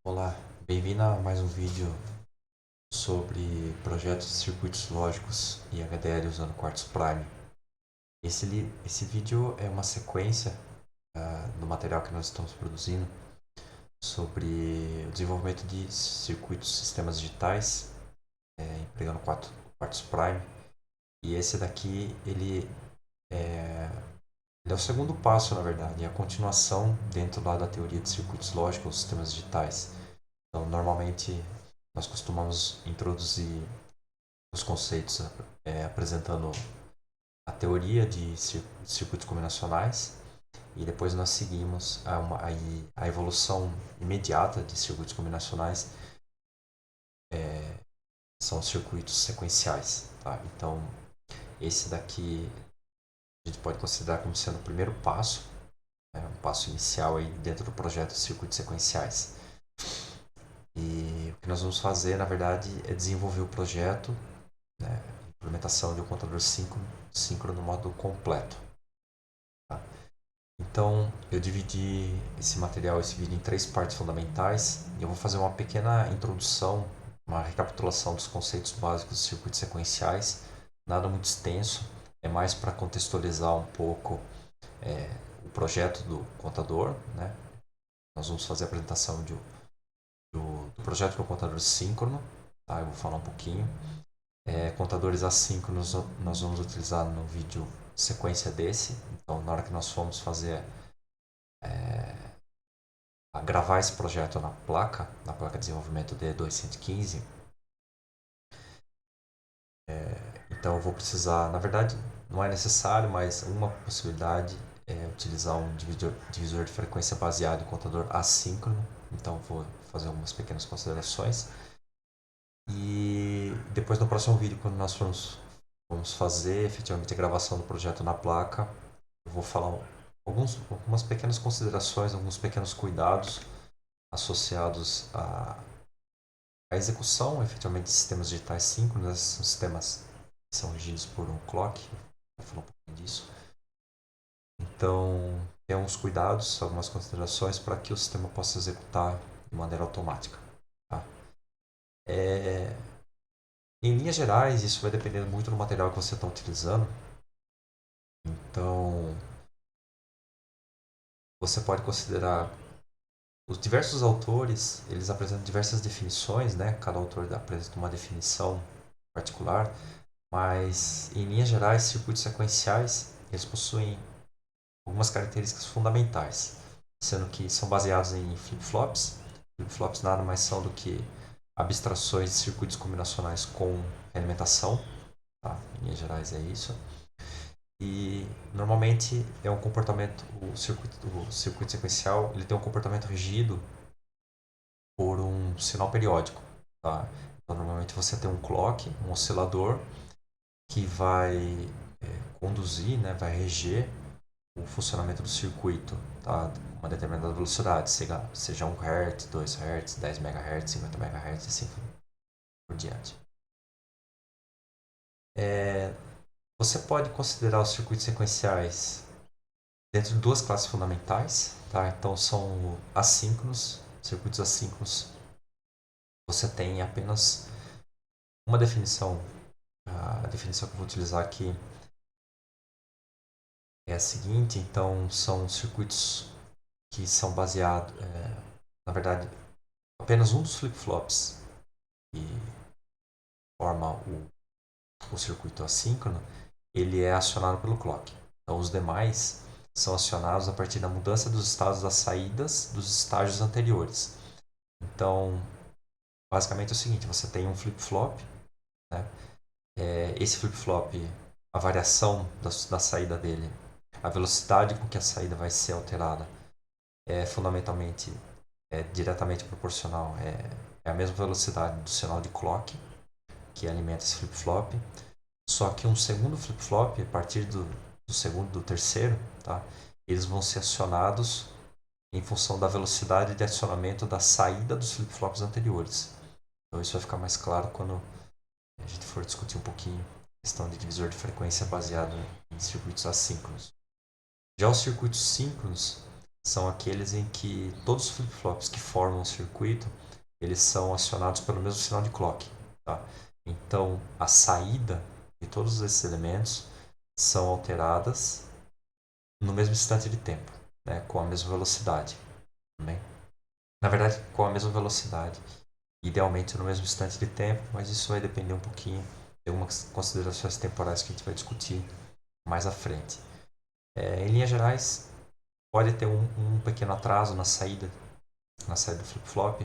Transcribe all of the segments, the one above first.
Olá, bem-vindo a mais um vídeo sobre projetos de circuitos lógicos e HDL usando Quartz Prime. Esse vídeo é uma sequência do material que nós estamos produzindo sobre o desenvolvimento de circuitos sistemas digitais empregando Quartz Prime. E esse daqui, ele é o segundo passo, na verdade, é a continuação dentro lá da teoria de circuitos lógicos, sistemas digitais. Então, normalmente, nós costumamos introduzir os conceitos apresentando a teoria de circuitos combinacionais e depois nós seguimos a evolução imediata de circuitos combinacionais, são os circuitos sequenciais. Tá? Então, esse daqui a gente pode considerar como sendo o primeiro passo, um passo inicial aí dentro do projeto de circuitos sequenciais. E o que nós vamos fazer, na verdade, é desenvolver o projeto, né, implementação de um contador síncrono no modo completo. Tá? Então, eu dividi esse vídeo em três partes fundamentais e eu vou fazer uma pequena introdução, uma recapitulação dos conceitos básicos de circuitos sequenciais, nada muito extenso, é mais para contextualizar um pouco o projeto do contador, né? Nós vamos fazer a apresentação do projeto que é o contador síncrono, tá? Eu vou falar um pouquinho. Contadores assíncronos nós vamos utilizar no vídeo sequência desse, então na hora que nós formos fazer a gravar esse projeto na placa de desenvolvimento D215, então eu vou precisar, na verdade não é necessário, mas uma possibilidade é utilizar um divisor de frequência baseado em contador assíncrono, então vou fazer algumas pequenas considerações. E depois no próximo vídeo, quando nós formos fazer efetivamente a gravação do projeto na placa, eu vou falar algumas pequenas considerações, alguns pequenos cuidados associados a execução efetivamente de sistemas digitais síncronos, são sistemas que são regidos por um clock, vou falar um pouquinho disso. Então, tem alguns cuidados, algumas considerações para que o sistema possa executar de maneira automática. Tá? É, em linhas gerais, isso vai depender muito do material que você está utilizando. Então, você pode considerar os diversos autores, eles apresentam diversas definições, né? Cada autor apresenta uma definição particular. Mas, em linhas gerais, circuitos sequenciais eles possuem algumas características fundamentais, sendo que são baseados em flip-flops. Flip-flops nada mais são do que abstrações de circuitos combinacionais com realimentação. Tá? Em linhas gerais é isso. E normalmente é um comportamento, o circuito sequencial ele tem um comportamento regido por um sinal periódico. Tá? Então, normalmente você tem um clock, um oscilador que vai conduzir, né, vai reger o funcionamento do circuito a uma determinada velocidade, seja 1 Hz, 2 Hz, 10 MHz, 50 MHz e assim por diante. Você pode considerar os circuitos sequenciais dentro de duas classes fundamentais, tá? Então são assíncronos, circuitos assíncronos. Você tem apenas uma definição. A definição que eu vou utilizar aqui é a seguinte, então são circuitos que são baseados, na verdade, apenas um dos flip-flops que forma o circuito assíncrono, ele é acionado pelo clock. Então os demais são acionados a partir da mudança dos estados das saídas dos estágios anteriores. Então, basicamente é o seguinte, você tem um flip-flop, né? Esse flip-flop, a variação da saída dele, a velocidade com que a saída vai ser alterada é fundamentalmente diretamente proporcional, é a mesma velocidade do sinal de clock que alimenta esse flip-flop, só que um segundo flip-flop, a partir do segundo, do terceiro, tá? Eles vão ser acionados em função da velocidade de acionamento da saída dos flip-flops anteriores. Então isso vai ficar mais claro quando a gente for discutir um pouquinho a questão de divisor de frequência baseado em circuitos assíncronos. Já os circuitos síncronos, são aqueles em que todos os flip-flops que formam o circuito, eles são acionados pelo mesmo sinal de clock. Tá? Então, a saída de todos esses elementos são alteradas no mesmo instante de tempo, né? Com a mesma velocidade. Também. Na verdade, com a mesma velocidade. Idealmente no mesmo instante de tempo, mas isso vai depender um pouquinho de algumas considerações temporais que a gente vai discutir mais à frente. Em linhas gerais, pode ter um pequeno atraso na saída do flip-flop,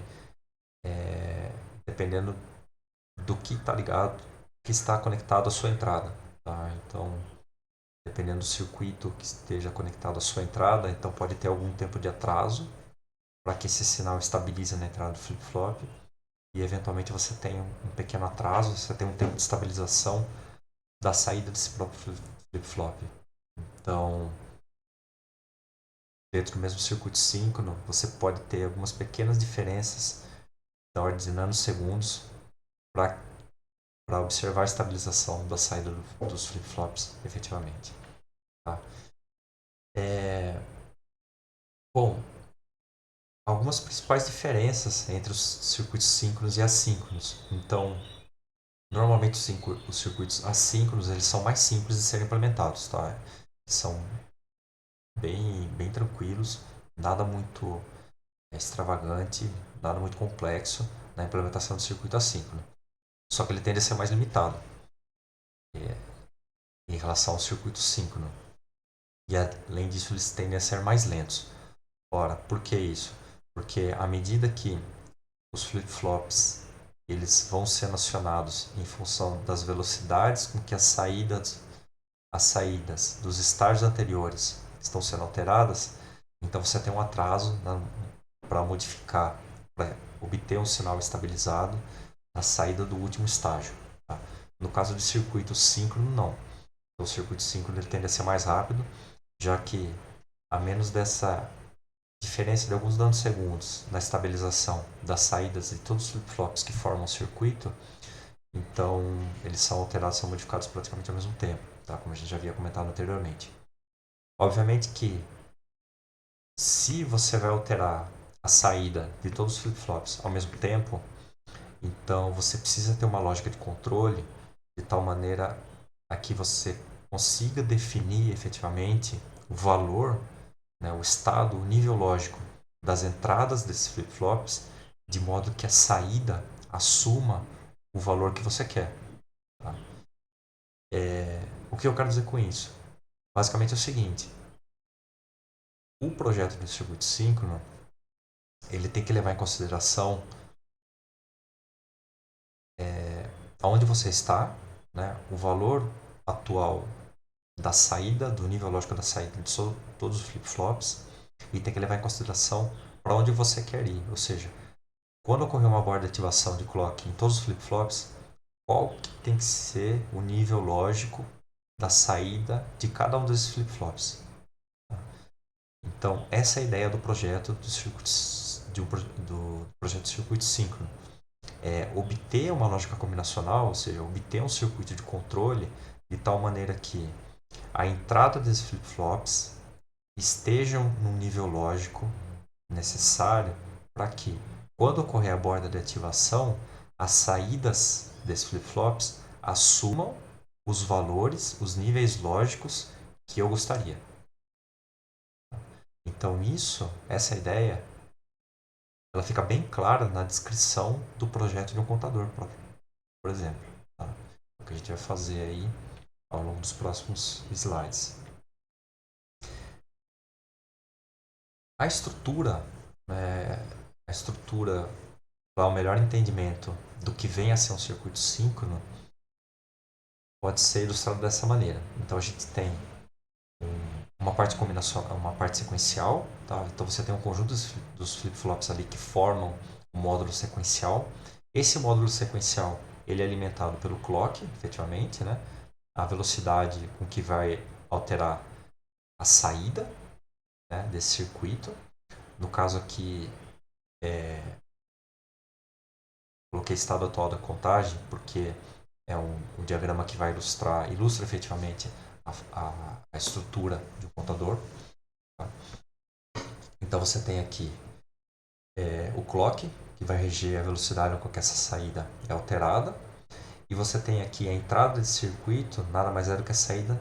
dependendo do que está ligado, que está conectado à sua entrada. Tá? Então, dependendo do circuito que esteja conectado à sua entrada, então pode ter algum tempo de atraso para que esse sinal estabilize na entrada do flip-flop e eventualmente você tem um pequeno atraso, você tem um tempo de estabilização da saída desse próprio flip-flop. Então, dentro do mesmo circuito síncrono, você pode ter algumas pequenas diferenças da ordem de nanosegundos para observar a estabilização da saída dos flip-flops efetivamente. Tá? Bom, algumas principais diferenças entre os circuitos síncronos e assíncronos. Então, normalmente os circuitos assíncronos eles são mais simples de serem implementados, tá? São bem tranquilos, nada muito extravagante, nada muito complexo na implementação do circuito assíncrono. Só que ele tende a ser mais limitado em relação ao circuito síncrono. E além disso, eles tendem a ser mais lentos. Ora, por que isso? Porque à medida que os flip-flops eles vão sendo acionados em função das velocidades com que as saídas dos estágios anteriores estão sendo alteradas, então você tem um atraso para modificar, para obter um sinal estabilizado na saída do último estágio. Tá? No caso de circuito síncrono, não. Então, o circuito síncrono ele tende a ser mais rápido, já que a menos dessa diferença de alguns nanosegundos na estabilização das saídas de todos os flip-flops que formam o circuito, então eles são alterados, são modificados praticamente ao mesmo tempo, tá? Como a gente já havia comentado anteriormente. Obviamente que se você vai alterar a saída de todos os flip-flops ao mesmo tempo, então você precisa ter uma lógica de controle de tal maneira a que você consiga definir efetivamente o valor, né, o estado, o nível lógico das entradas desses flip-flops, de modo que a saída assuma o valor que você quer. Tá? O que eu quero dizer com isso? Basicamente é o seguinte: o projeto de circuito síncrono ele tem que levar em consideração aonde você está, né, o valor atual da saída, do nível lógico da saída de todos os flip-flops, e tem que levar em consideração para onde você quer ir. Ou seja, quando ocorrer uma borda de ativação de clock em todos os flip-flops, qual que tem que ser o nível lógico da saída de cada um desses flip-flops. Então, essa é a ideia do projeto do projeto de circuito síncrono. É obter uma lógica combinacional, ou seja, obter um circuito de controle de tal maneira que a entrada desses flip-flops estejam no nível lógico necessário para que, quando ocorrer a borda de ativação, as saídas desses flip-flops assumam os valores, os níveis lógicos que eu gostaria. Então essa ideia, ela fica bem clara na descrição do projeto de um contador, por exemplo. Tá? O que a gente vai fazer aí ao longo dos próximos slides. A estrutura, a estrutura para o melhor entendimento do que vem a ser um circuito síncrono pode ser ilustrado dessa maneira. Então a gente tem uma parte combinacional, uma parte sequencial, tá? Então você tem um conjunto dos flip-flops ali que formam um módulo sequencial. Esse módulo sequencial ele é alimentado pelo clock, efetivamente, né? A velocidade com que vai alterar a saída, né, desse circuito. No caso aqui, coloquei estado atual da contagem porque é um diagrama que vai ilustra efetivamente a estrutura de um contador. Tá? Então você tem aqui o clock, que vai reger a velocidade com que essa saída é alterada. E você tem aqui a entrada de circuito, nada mais é do que a saída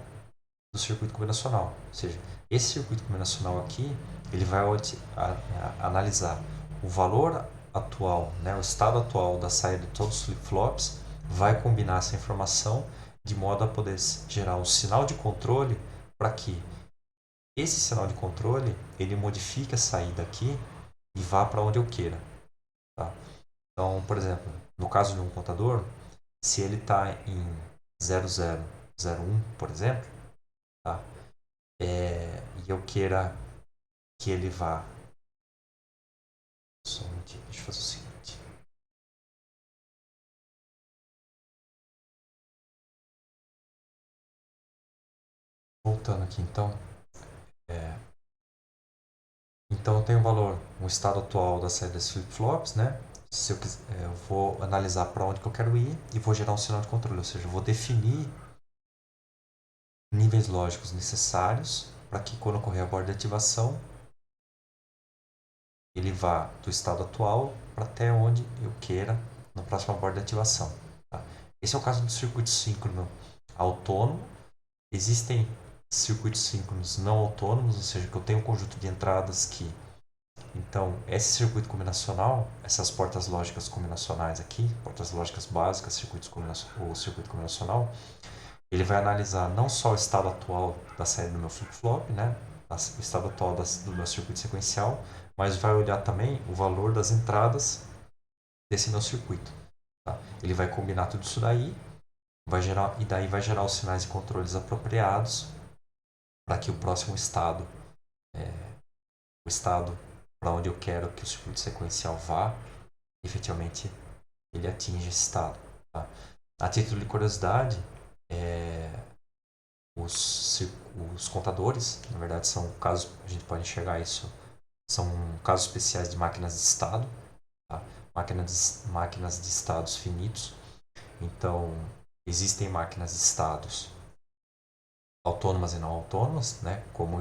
do circuito combinacional. Ou seja, esse circuito combinacional aqui, ele vai analisar o valor atual, né, o estado atual da saída de todos os flip-flops, vai combinar essa informação de modo a poder gerar um sinal de controle para que esse sinal de controle ele modifique a saída aqui e vá para onde eu queira. Tá? Então, por exemplo, no caso de um contador, se ele está em 0001, por exemplo, tá? E eu queira que ele vá. Só um minutinho, deixa eu fazer o seguinte. Voltando aqui então. Então eu tenho um valor, um estado atual da saída das flip-flops, né? Se eu quiser, eu vou analisar para onde que eu quero ir e vou gerar um sinal de controle, ou seja, eu vou definir níveis lógicos necessários para que quando ocorrer a borda de ativação, ele vá do estado atual para até onde eu queira na próxima borda de ativação. Tá? Esse é o caso do circuito síncrono autônomo. Existem circuitos síncronos não autônomos, ou seja, que eu tenho um conjunto de entradas que... Então, esse circuito combinacional, essas portas lógicas combinacionais aqui, portas lógicas básicas, ou circuito combinacional, ele vai analisar não só o estado atual da saída do meu flip-flop, né, o estado atual do meu circuito sequencial, mas vai olhar também o valor das entradas desse meu circuito. Tá? Ele vai combinar tudo isso daí, e daí vai gerar os sinais de controles apropriados para que o próximo estado, o estado para onde eu quero que o circuito sequencial vá, efetivamente ele atinja esse estado. Tá? A título de curiosidade, é, os, os contadores, na verdade, são casos, a gente pode enxergar isso, são casos especiais de máquinas de estado, tá? Máquinas de estados finitos. Então, existem máquinas de estados autônomas e não autônomas, né? Como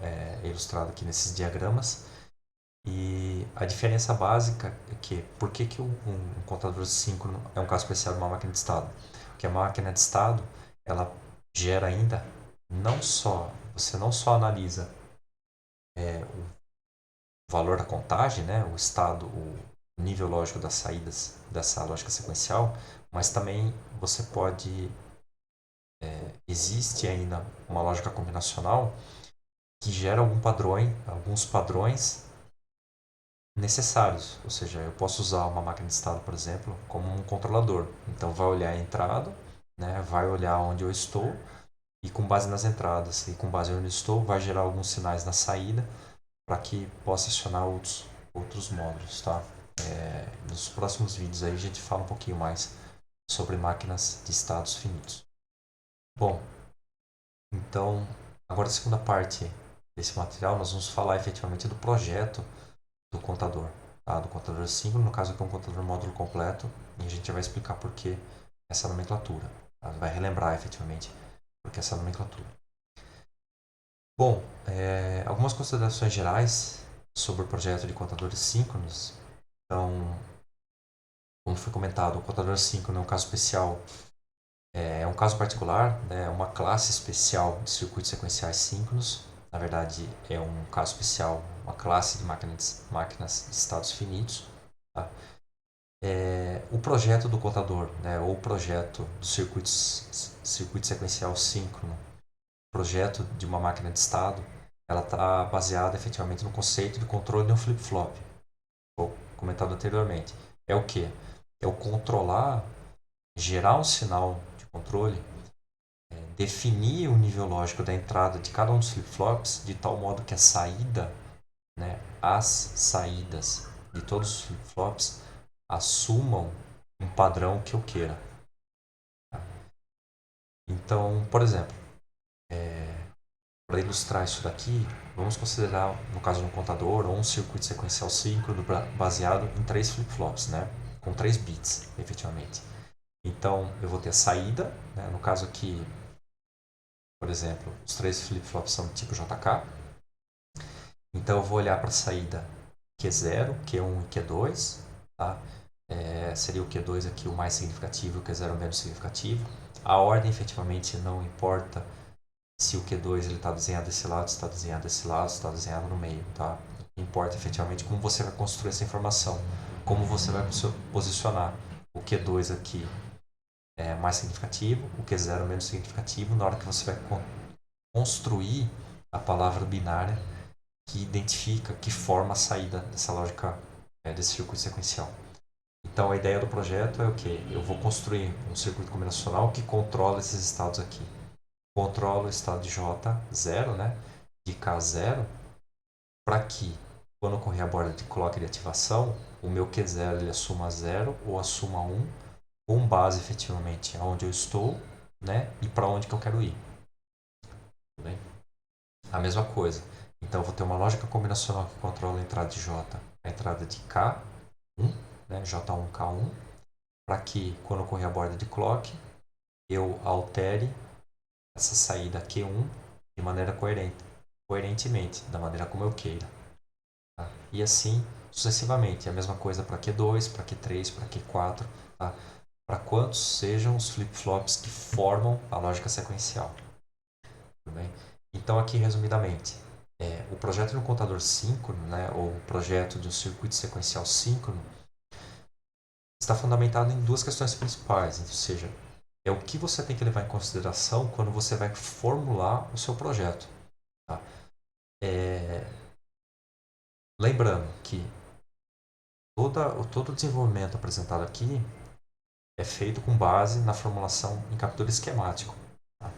é ilustrado aqui nesses diagramas. E a diferença básica é que, por que, que um contador síncrono é um caso especial de uma máquina de estado? Porque a máquina de estado, ela gera ainda, você não só analisa o valor da contagem, né, o estado, o nível lógico das saídas dessa lógica sequencial, mas também você pode, existe ainda uma lógica combinacional que gera alguns padrões necessários. Ou seja, eu posso usar uma máquina de estado, por exemplo, como um controlador. Então vai olhar a entrada, né, vai olhar onde eu estou e com base nas entradas e com base onde eu estou, vai gerar alguns sinais na saída para que possa acionar outros módulos, tá? Nos próximos vídeos aí a gente fala um pouquinho mais sobre máquinas de estados finitos. Bom, então agora a segunda parte desse material nós vamos falar efetivamente do projeto do contador, tá? Do contador síncrono, no caso aqui é um contador módulo completo, e a gente vai explicar por que essa nomenclatura. Tá? Vai relembrar efetivamente por que essa nomenclatura. Bom, algumas considerações gerais sobre o projeto de contadores síncronos. Então, como foi comentado, o contador síncrono é um caso especial, é um caso particular, né? É uma classe especial de circuitos sequenciais síncronos. Na verdade, é um caso especial, uma classe de máquinas de estados finitos. Tá? O projeto do contador, né, ou o projeto do circuito sequencial síncrono, projeto de uma máquina de estado, ela está baseada efetivamente no conceito de controle de um flip-flop, como comentado anteriormente. É o que? É o controlar, gerar um sinal de controle, definir o nível lógico da entrada de cada um dos flip-flops de tal modo que a saída, né, as saídas de todos os flip-flops assumam um padrão que eu queira. Então, por exemplo, para ilustrar isso daqui, vamos considerar, no caso de um contador, ou um circuito sequencial síncrono baseado em 3 flip-flops, né? Com 3 bits, efetivamente. Então, eu vou ter a saída, né? No caso aqui, por exemplo, os 3 flip-flops são do tipo JK. Então eu vou olhar para a saída Q0, Q1 e Q2, tá? Seria o Q2 aqui o mais significativo e o Q0 o menos significativo. A ordem efetivamente não importa se o Q2 está desenhado desse lado, se está desenhado desse lado, se está desenhado no meio, tá? Importa efetivamente como você vai construir essa informação, como você vai posicionar o Q2 aqui mais significativo, o Q0 menos significativo, na hora que você vai construir a palavra binária que identifica, que forma a saída dessa lógica, desse circuito sequencial. Então a ideia do projeto é o que? Eu vou construir um circuito combinacional que controla esses estados aqui. Controla o estado de J0, né, de K0, para que, quando ocorrer a borda de clock de ativação, o meu Q0 ele assuma 0 ou assuma 1, com base efetivamente aonde eu estou, né, e para onde que eu quero ir. Tudo bem? A mesma coisa. Então eu vou ter uma lógica combinacional que controla a entrada de J, a entrada de K1, né, J1, K1, para que, quando ocorrer a borda de clock, eu altere essa saída Q1 de maneira coerentemente, da maneira como eu queira. Tá? E assim sucessivamente. A mesma coisa para Q2, para Q3, para Q4, tá? Para quantos sejam os flip-flops que formam a lógica sequencial. Tudo bem? Então, aqui resumidamente, o projeto de um contador síncrono, né, ou o projeto de um circuito sequencial síncrono, está fundamentado em duas questões principais, ou seja, é o que você tem que levar em consideração quando você vai formular o seu projeto. Tá? Lembrando que todo o desenvolvimento apresentado aqui é feito com base na formulação em captura esquemático. Tá?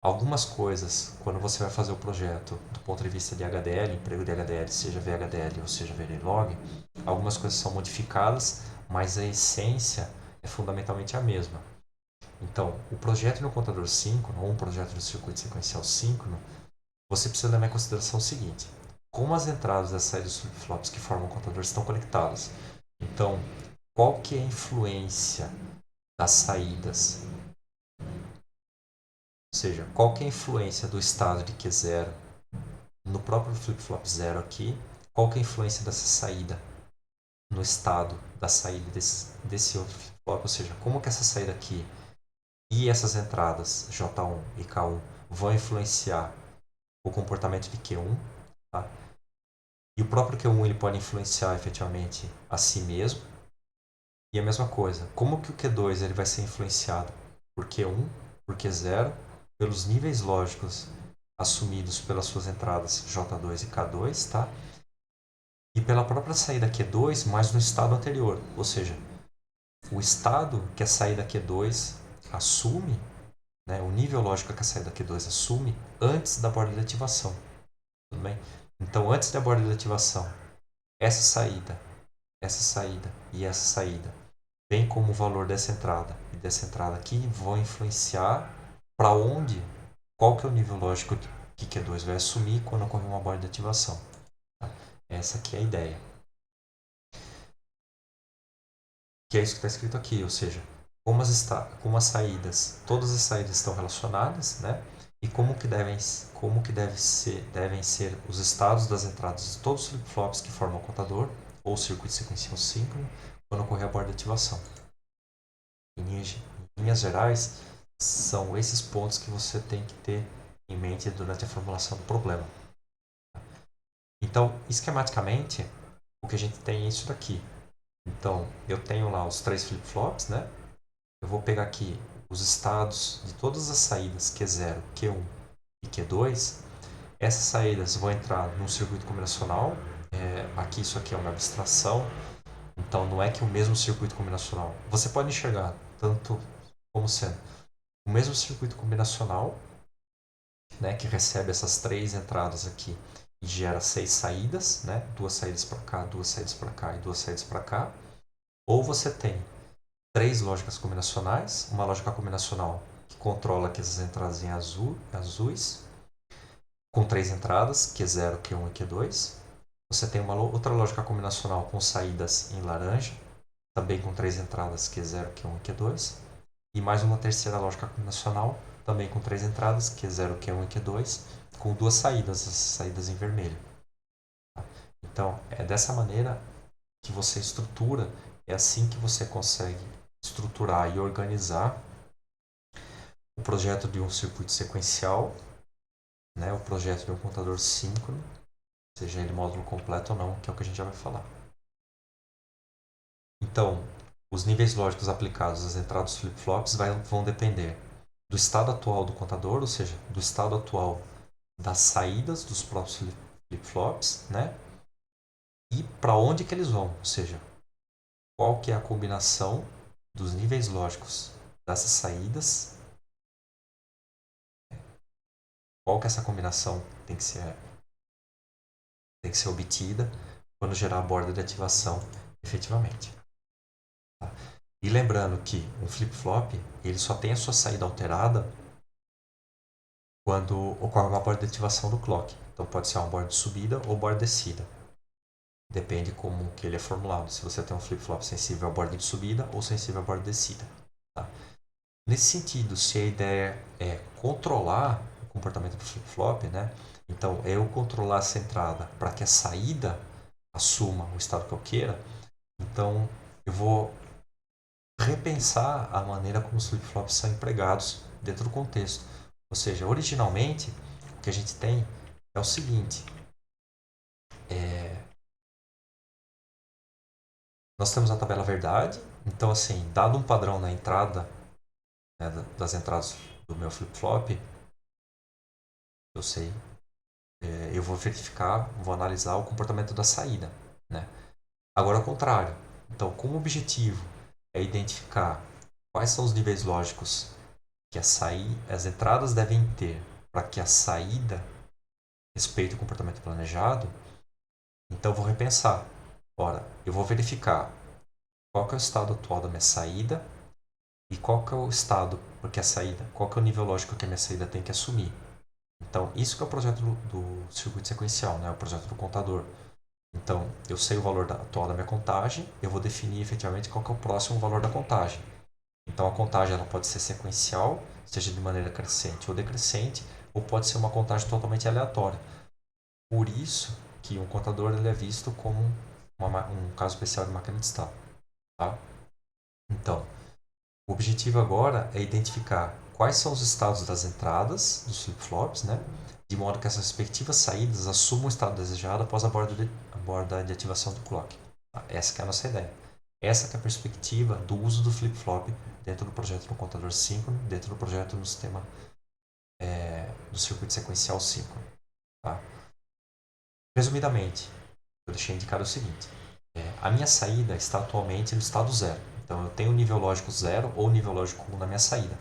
Algumas coisas, quando você vai fazer o projeto do ponto de vista de HDL, emprego de HDL, seja VHDL ou seja Verilog, algumas coisas são modificadas, mas a essência é fundamentalmente a mesma. Então, o projeto no contador síncrono, ou um projeto de circuito sequencial síncrono, você precisa levar em consideração o seguinte: como as entradas e as saídas dos flip-flops que formam o contador estão conectadas. Então, qual que é a influência das saídas? Ou seja, qual que é a influência do estado de Q0 no próprio flip-flop 0 aqui? Qual que é a influência dessa saída no estado da saída desse outro flip-flop? Ou seja, como que essa saída aqui e essas entradas J1 e K1 vão influenciar o comportamento de Q1? Tá? E o próprio Q1 ele pode influenciar efetivamente a si mesmo. E a mesma coisa, como que o Q2 ele vai ser influenciado por Q1, por Q0, pelos níveis lógicos assumidos pelas suas entradas J2 e K2, tá? E pela própria saída Q2, mas no estado anterior. Ou seja, o estado que a saída Q2 assume, né, o nível lógico que a saída Q2 assume antes da borda de ativação. Tudo bem? Então, antes da borda de ativação, essa saída e essa saída, bem como o valor dessa entrada e dessa entrada aqui, vão influenciar para onde, qual que é o nível lógico que Q2 vai assumir quando ocorrer uma borda de ativação. Tá? Essa aqui é a ideia. Que é isso que está escrito aqui, ou seja, como as saídas, todas as saídas estão relacionadas, né? E devem ser os estados das entradas de todos os flip-flops que formam o contador ou circuito sequencial síncrono quando ocorrer a borda de ativação. Em linhas gerais, são esses pontos que você tem que ter em mente durante a formulação do problema. Então, esquematicamente, o que a gente tem é isso daqui. Então, eu tenho lá os 3 flip-flops, né? Eu vou pegar aqui os estados de todas as saídas Q0, Q1 e Q2. Essas saídas vão entrar num circuito combinacional. Aqui isso aqui é uma abstração. Então, não é que o mesmo circuito combinacional. Você pode enxergar tanto como sendo o mesmo circuito combinacional, né, que recebe essas 3 entradas aqui e gera 6 saídas, né, 2 saídas para cá, 2 saídas para cá e 2 saídas para cá. Ou você tem 3 lógicas combinacionais, uma lógica combinacional que controla aqui essas entradas em azuis, com 3 entradas, Q0, Q1 e Q2. Você tem uma outra lógica combinacional com saídas em laranja, também com 3 entradas, Q0, Q1 e Q2. E mais uma terceira lógica combinacional, também com 3 entradas, Q0, Q1 e Q2, com 2 saídas, as saídas em vermelho. Então, é dessa maneira que você estrutura, é assim que você consegue estruturar e organizar o projeto de um circuito sequencial, né, o projeto de um contador síncrono, seja ele módulo completo ou não, que é o que a gente já vai falar. Então, os níveis lógicos aplicados às entradas dos flip-flops vão depender do estado atual do contador, ou seja, do estado atual das saídas dos próprios flip-flops, né? E para onde que eles vão, ou seja, qual que é a combinação dos níveis lógicos dessas saídas, qual que é essa combinação tem que ser obtida quando gerar a borda de ativação efetivamente. Tá? E lembrando que um flip-flop ele só tem a sua saída alterada quando ocorre uma borda de ativação do clock. Então pode ser uma borda de subida ou borda de descida. Depende como que ele é formulado. Se você tem um flip-flop sensível à borda de subida ou sensível à borda de descida. Tá? Nesse sentido, se a ideia é controlar o comportamento do flip-flop, né? Então eu controlar essa entrada para que a saída assuma o estado que eu queira, então eu vou repensar a maneira como os flip-flops são empregados dentro do contexto. Ou seja, originalmente, o que a gente tem é o seguinte: nós temos a tabela verdade, então, assim, dado um padrão na entrada, né, das entradas do meu flip-flop, eu sei, eu vou verificar, vou analisar o comportamento da saída. Né? Agora, ao contrário, então, como objetivo é identificar quais são os níveis lógicos que as entradas devem ter para que a saída respeite o comportamento planejado, então eu vou repensar. Ora, eu vou verificar qual que é o estado atual da minha saída e qual que é o estado, porque a saída, qual que é o nível lógico que a minha saída tem que assumir. Então, isso que é o projeto do circuito sequencial, né? O projeto do contador. Então, eu sei o valor atual da minha contagem, eu vou definir efetivamente qual que é o próximo valor da contagem. Então, a contagem ela pode ser sequencial, seja de maneira crescente ou decrescente, ou pode ser uma contagem totalmente aleatória. Por isso que um contador ele é visto como um caso especial de máquina de estado. Tá? Então, o objetivo agora é identificar quais são os estados das entradas dos flip-flops, né? De modo que essas respectivas saídas assumam o estado desejado após a borda de ativação do clock. Tá? Essa que é a nossa ideia. Essa que é a perspectiva do uso do flip-flop dentro do projeto do contador síncrono, dentro do projeto do sistema do circuito sequencial síncrono. Tá? Resumidamente, eu deixei indicado o seguinte: a minha saída está atualmente no estado zero. Então eu tenho o nível lógico 0 ou nível lógico 1 na minha saída.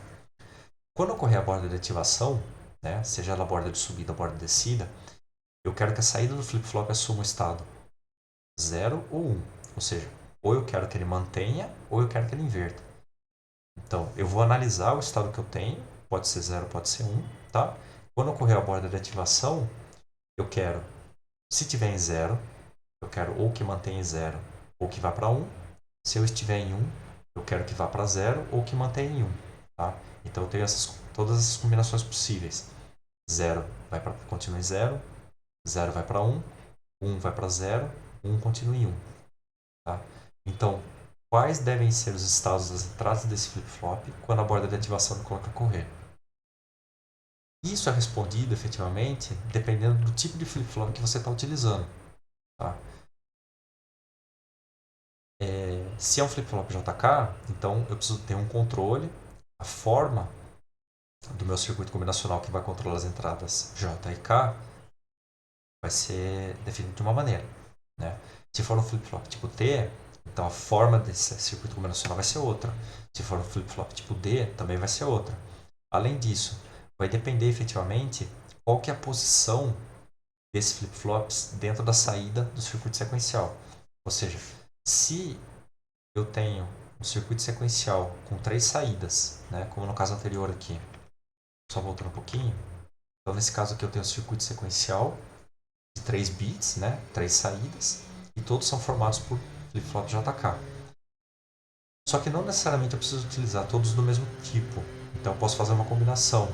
Quando ocorrer a borda de ativação, né, seja ela borda de subida ou borda de descida, eu quero que a saída do flip-flop assuma o estado 0 ou 1. Ou seja, ou eu quero que ele mantenha ou eu quero que ele inverta. Então eu vou analisar o estado que eu tenho, pode ser 0, pode ser 1. Tá? Quando ocorrer a borda de ativação, eu quero, se tiver em 0, eu quero ou que mantenha em 0 ou que vá para 1. Se eu estiver em 1, eu quero que vá para 0 ou que mantenha em 1. Tá? Então eu tenho todas essas combinações possíveis. 0 continua em 0, 0 vai para 1, 1 vai para 0, 1 continua em 1. Tá? Então, quais devem ser os estados das entradas desse flip-flop quando a borda de ativação do clock ocorrer? Isso é respondido efetivamente dependendo do tipo de flip-flop que você está utilizando. Tá? Se é um flip-flop JK, então eu preciso ter um controle, a forma do meu circuito combinacional que vai controlar as entradas J e K vai ser definido de uma maneira. Né? Se for um flip-flop tipo T, então a forma desse circuito combinacional vai ser outra. Se for um flip-flop tipo D, também vai ser outra. Além disso, vai depender efetivamente qual que é a posição desses flip-flops dentro da saída do circuito sequencial. Ou seja, se eu tenho um circuito sequencial com 3 saídas, né, como no caso anterior aqui, só voltando um pouquinho, então nesse caso aqui eu tenho um circuito sequencial de 3 bits, né, 3 saídas, e todos são formados por flip-flop JK. Só que não necessariamente eu preciso utilizar todos do mesmo tipo, então eu posso fazer uma combinação.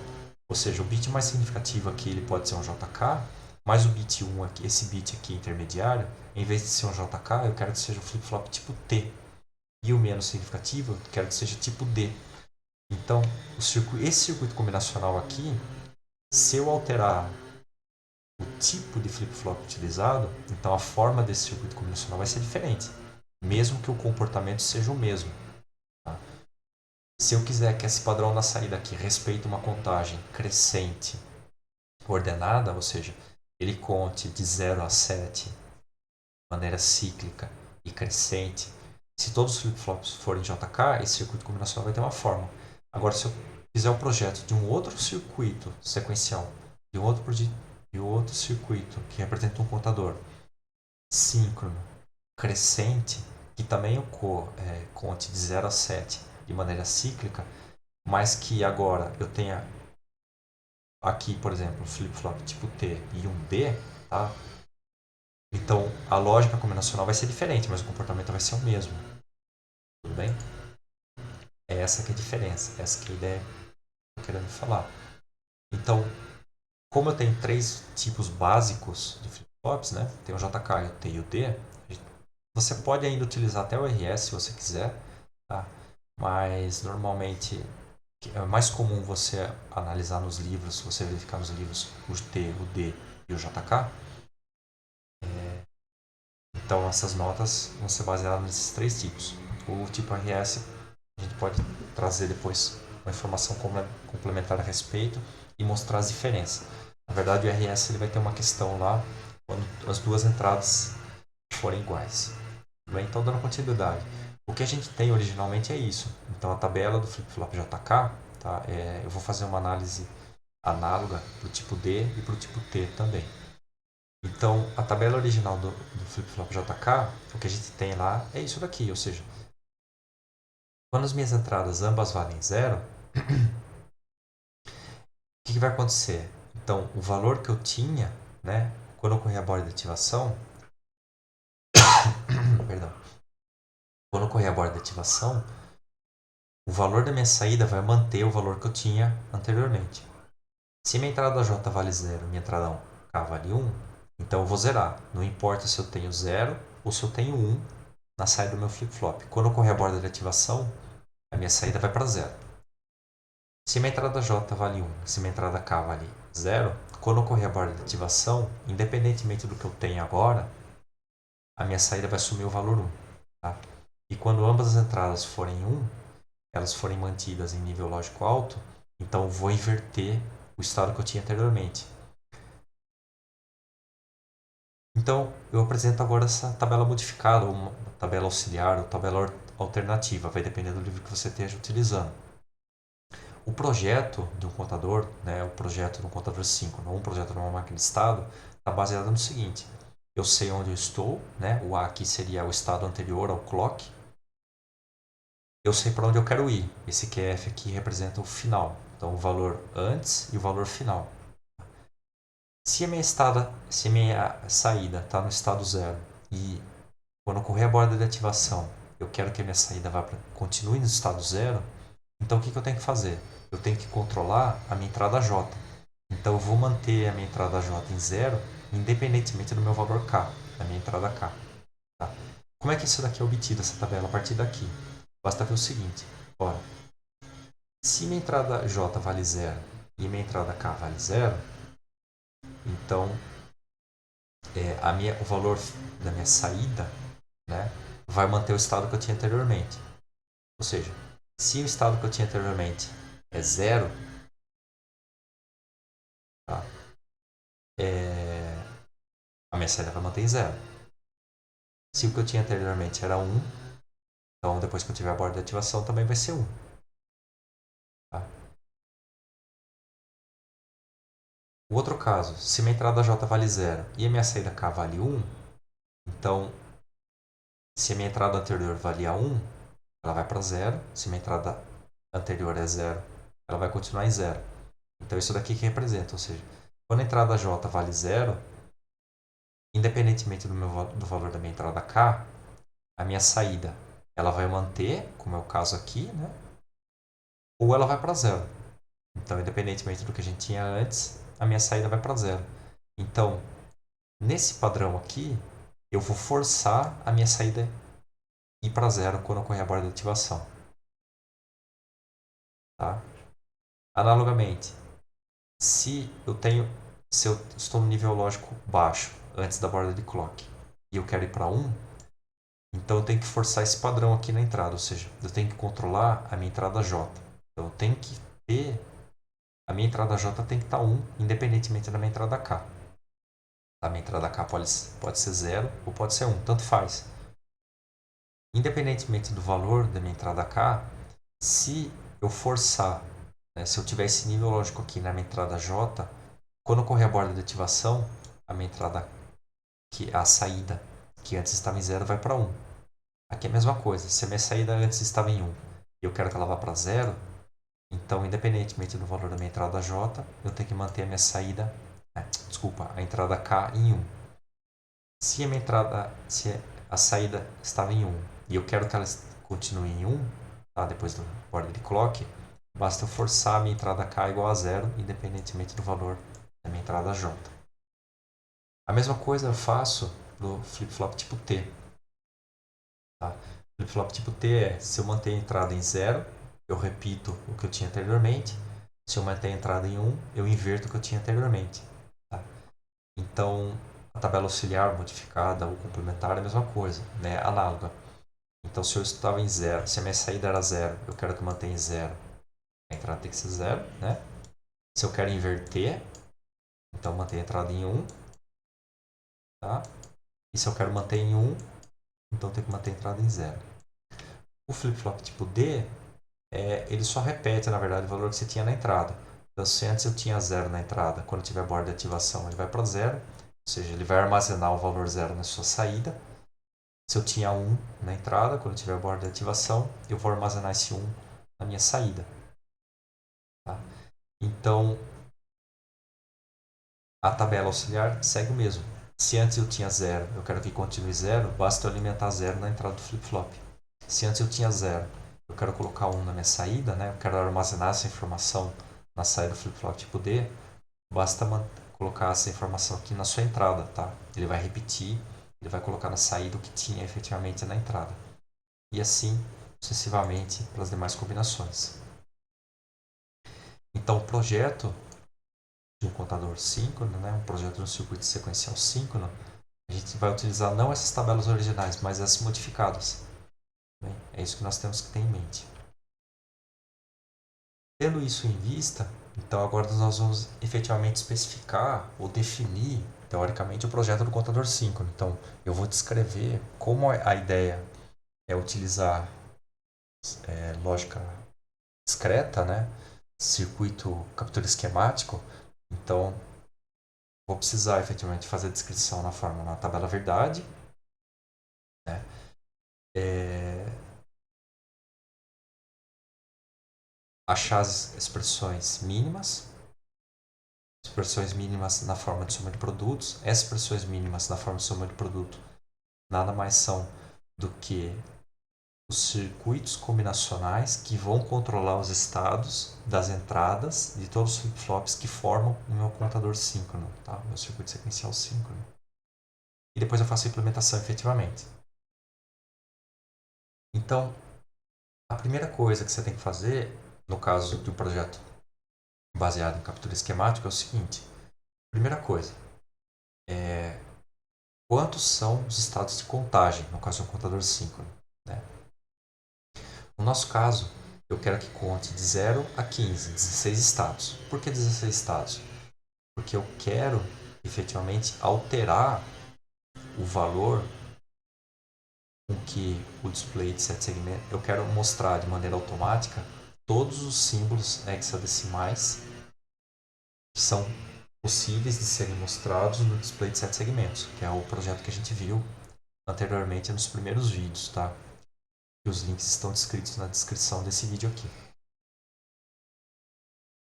Ou seja, o bit mais significativo aqui ele pode ser um JK mais o bit 1 aqui, esse bit aqui intermediário, em vez de ser um JK, eu quero que seja um flip-flop tipo T. E o menos significativo, eu quero que seja tipo D. Então, esse circuito combinacional aqui, se eu alterar o tipo de flip-flop utilizado, então a forma desse circuito combinacional vai ser diferente, mesmo que o comportamento seja o mesmo. Tá? Se eu quiser que esse padrão na saída aqui respeite uma contagem crescente ordenada, ou seja, ele conte de 0 a 7 de maneira cíclica e crescente, se todos os flip-flops forem JK, esse circuito combinacional vai ter uma forma. Agora, se eu fizer o projeto de um outro circuito sequencial, de um outro circuito que representa um contador síncrono, crescente, que também conte de 0 a 7 de maneira cíclica, mas que agora eu tenha aqui, por exemplo, um flip-flop tipo T e um D, tá? Então a lógica combinacional vai ser diferente, mas o comportamento vai ser o mesmo. Tudo bem? É essa que é a diferença, essa que é a ideia que eu estou querendo falar. Então, como eu tenho três tipos básicos de flip-flops, né? Tem o JK, o T e o D, você pode ainda utilizar até o RS se você quiser, tá? Mas normalmente é mais comum você analisar nos livros, você verificar nos livros o T, o D e o JK. Então essas notas vão ser baseadas nesses três tipos. O tipo RS a gente pode trazer depois uma informação complementar a respeito e mostrar as diferenças. Na verdade o RS ele vai ter uma questão lá quando as duas entradas forem iguais. Bem, então dando continuidade. O que a gente tem originalmente é isso. Então a tabela do flip-flop JK, tá? Eu vou fazer uma análise análoga para o tipo D e para o tipo T também. Então, a tabela original do flip-flop JK, o que a gente tem lá é isso daqui, ou seja, quando as minhas entradas ambas valem zero, o que vai acontecer? Então, o valor que eu tinha, né, quando ocorrer a borda de ativação, perdão, quando ocorrer a borda de ativação, o valor da minha saída vai manter o valor que eu tinha anteriormente. Se minha entrada J vale zero, minha entrada K vale 1, então eu vou zerar. Não importa se eu tenho zero ou se eu tenho 1 na saída do meu flip-flop. Quando ocorrer a borda de ativação, a minha saída vai para zero. Se minha entrada J vale 1, se minha entrada K vale zero, quando ocorrer a borda de ativação, independentemente do que eu tenho agora, a minha saída vai assumir o valor 1. Tá? E quando ambas as entradas forem 1, elas forem mantidas em nível lógico alto, então eu vou inverter o estado que eu tinha anteriormente. Então, eu apresento agora essa tabela modificada, ou uma tabela auxiliar, ou tabela alternativa, vai depender do livro que você esteja utilizando. O projeto de um contador, né, o projeto de um contador síncrono ou um projeto de uma máquina de estado, está baseado no seguinte: eu sei onde eu estou, né, o A aqui seria o estado anterior ao clock, eu sei para onde eu quero ir, esse QF aqui representa o final, então o valor antes e o valor final. Se a minha saída está no estado zero e quando ocorrer a borda de ativação eu quero que a minha saída continue no estado zero, então o que eu tenho que fazer? Eu tenho que controlar a minha entrada J. Então eu vou manter a minha entrada J em zero, independentemente do meu valor K, da minha entrada K. Tá? Como é que isso daqui é obtido, essa tabela? A partir daqui. Basta ver o seguinte. Ora, se minha entrada J vale zero e minha entrada K vale zero, então o valor da minha saída, né, vai manter o estado que eu tinha anteriormente. Ou seja, se o estado que eu tinha anteriormente é zero, tá? A minha saída vai manter em zero. Se o que eu tinha anteriormente era 1, então depois que eu tiver a borda de ativação também vai ser 1. Tá? O outro caso, se minha entrada J vale 0 e a minha saída K vale 1, então se a minha entrada anterior valia 1, ela vai para 0. Se minha entrada anterior é 0, ela vai continuar em 0. Então isso daqui que representa, ou seja, quando a entrada J vale 0, independentemente do valor da minha entrada K, a minha saída ela vai manter, como é o caso aqui, né? Ou ela vai para 0. Então, independentemente do que a gente tinha antes, a minha saída vai para 0. Então, Nesse padrão aqui, eu vou forçar a minha saída ir para zero quando ocorrer a borda de ativação. Tá? Analogamente, se eu estou no nível lógico baixo antes da borda de clock e eu quero ir para 1, então eu tenho que forçar esse padrão aqui na entrada, ou seja, eu tenho que controlar a minha entrada J. Então eu tenho que ter a minha entrada J tem que estar 1, independentemente da minha entrada K. A minha entrada K pode ser 0 ou pode ser 1, tanto faz. Independentemente do valor da minha entrada K, se eu forçar, né, se eu tiver esse nível lógico aqui na minha entrada J, quando ocorrer a borda de ativação, a minha entrada, a saída, que antes estava em 0, vai para 1. Aqui é a mesma coisa. Se a minha saída antes estava em 1 e eu quero que ela vá para 0, então, independentemente do valor da minha entrada J, eu tenho que manter a minha saída, a entrada K em 1. Se a saída estava em 1 e eu quero que ela continue em 1, tá, depois da borda de clock, basta eu forçar a minha entrada K igual a 0, independentemente do valor da minha entrada J. A mesma coisa eu faço no flip-flop tipo T. Tá? Flip-flop tipo T é, se eu manter a entrada em 0, eu repito o que eu tinha anteriormente. Se eu manter a entrada em 1, eu inverto o que eu tinha anteriormente. Tá? Então, a tabela auxiliar modificada ou complementar é a mesma coisa, né? Análoga. Então, se eu estava em 0, se a minha saída era 0, eu quero que mantenha em 0, a entrada tem que ser 0, né? Se eu quero inverter, então mantenho a entrada em 1, tá? E se eu quero manter em 1, então eu tenho que manter a entrada em 0. O flip-flop tipo D, ele só repete, na verdade, o valor que você tinha na entrada. Então, se antes eu tinha 0 na entrada, quando tiver borda de ativação, ele vai para 0. Ou seja, ele vai armazenar o valor 0 na sua saída. Se eu tinha 1 na entrada, quando tiver borda de ativação, eu vou armazenar esse 1 na minha saída. Tá? Então, a tabela auxiliar segue o mesmo. Se antes eu tinha 0, eu quero que continue 0, basta eu alimentar 0 na entrada do flip-flop. Se antes eu tinha 0, eu quero colocar 1 na minha saída, né? Eu quero armazenar essa informação na saída do flip-flop tipo D, basta colocar essa informação aqui na sua entrada, tá? Ele vai repetir, ele vai colocar na saída o que tinha efetivamente na entrada. E assim sucessivamente para as demais combinações. Então, o projeto de um contador síncrono, né, um projeto de um circuito sequencial síncrono, a gente vai utilizar não essas tabelas originais, mas essas modificadas. Né? É isso que nós temos que ter em mente. Tendo isso em vista, então agora nós vamos efetivamente especificar ou definir, teoricamente, o projeto do contador síncrono. Então, eu vou descrever como a ideia é utilizar lógica discreta, né? Circuito captura esquemático. Então, vou precisar efetivamente fazer a descrição na forma na tabela verdade, né? Achar as expressões mínimas na forma de soma de produtos. Essas expressões mínimas na forma de soma de produto nada mais são do que os circuitos combinacionais que vão controlar os estados das entradas de todos os flip-flops que formam o meu contador síncrono, tá? Meu circuito sequencial síncrono. E depois eu faço a implementação efetivamente. Então, a primeira coisa que você tem que fazer, no caso de um projeto baseado em captura esquemática, é o seguinte. Primeira coisa, quantos são os estados de contagem, no caso de um contador síncrono, né? No nosso caso, eu quero que conte de 0 a 15, 16 estados. Por que 16 estados? Porque eu quero efetivamente alterar o valor com que o display de 7 segmentos, eu quero mostrar de maneira automática todos os símbolos hexadecimais que são possíveis de serem mostrados no display de 7 segmentos, que é o projeto que a gente viu anteriormente nos primeiros vídeos, tá? E os links estão descritos na descrição desse vídeo aqui.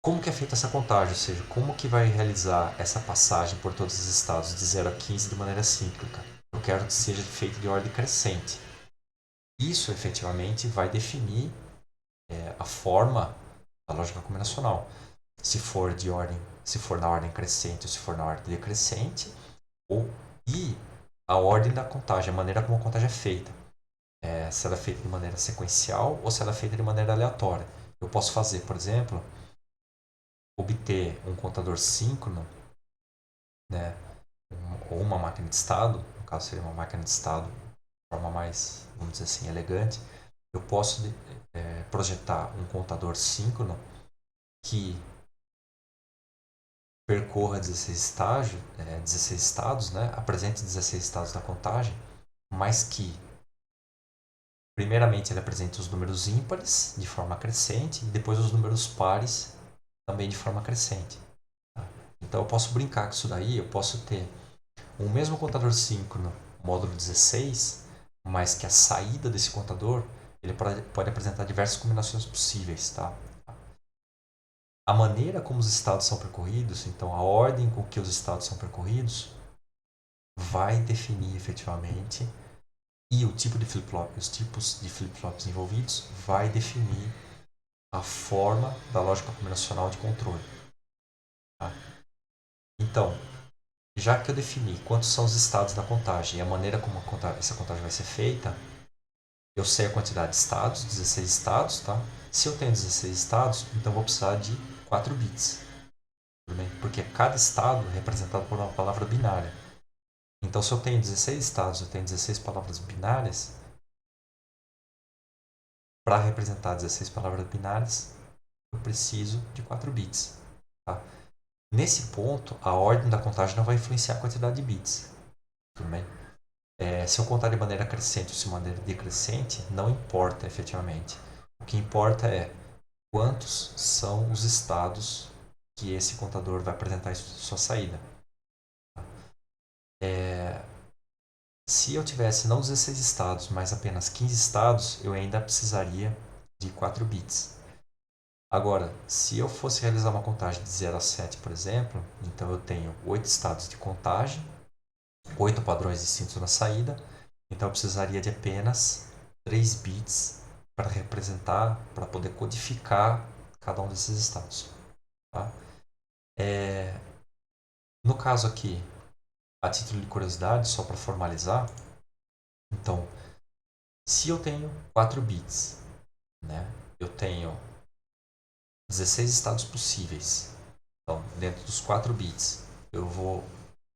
Como que é feita essa contagem? Ou seja, como que vai realizar essa passagem por todos os estados de 0 a 15 de maneira cíclica? Eu quero que seja feito de ordem crescente. Isso efetivamente vai definir a forma da lógica combinacional. Se for na ordem crescente ou se for na ordem decrescente, ou e a ordem da contagem, a maneira como a contagem é feita. Se ela é feita de maneira sequencial ou se ela é feita de maneira aleatória. Eu posso fazer, por exemplo, obter um contador síncrono, né, ou uma máquina de estado, no caso seria uma máquina de estado de forma mais, vamos dizer assim, elegante. Eu posso projetar um contador síncrono que percorra 16 estados, né, apresente 16 estados da contagem, mas que primeiramente ele apresenta os números ímpares de forma crescente e depois os números pares também de forma crescente. Tá? Então eu posso brincar com isso daí, eu posso ter um mesmo contador síncrono módulo 16, mas que a saída desse contador ele pode apresentar diversas combinações possíveis. Tá? A maneira como os estados são percorridos, então a ordem com que os estados são percorridos, vai definir efetivamente, e o tipo de flip-flop, os tipos de flip-flops envolvidos, vai definir a forma da lógica combinacional de controle. Tá? Então, já que eu defini quantos são os estados da contagem e a maneira como essa contagem vai ser feita, eu sei a quantidade de estados, 16 estados, tá? Se eu tenho 16 estados, então eu vou precisar de 4 bits. Tudo bem? Porque cada estado é representado por uma palavra binária. Então, se eu tenho 16 estados, eu tenho 16 palavras binárias, para representar 16 palavras binárias, eu preciso de 4 bits. Tá? Nesse ponto, a ordem da contagem não vai influenciar a quantidade de bits. Tudo bem? Se eu contar de maneira crescente ou de maneira decrescente, não importa efetivamente. O que importa é quantos são os estados que esse contador vai apresentar em sua saída. Se eu tivesse não 16 estados, mas apenas 15 estados, eu ainda precisaria de 4 bits. Agora, se eu fosse realizar uma contagem de 0 a 7, por exemplo, então eu tenho 8 estados de contagem, 8 padrões distintos na saída, então eu precisaria de apenas 3 bits para representar, para poder codificar cada um desses estados. Tá? No caso aqui, a título de curiosidade, só para formalizar, então, se eu tenho 4 bits, né, eu tenho 16 estados possíveis. Então, dentro dos 4 bits, eu vou,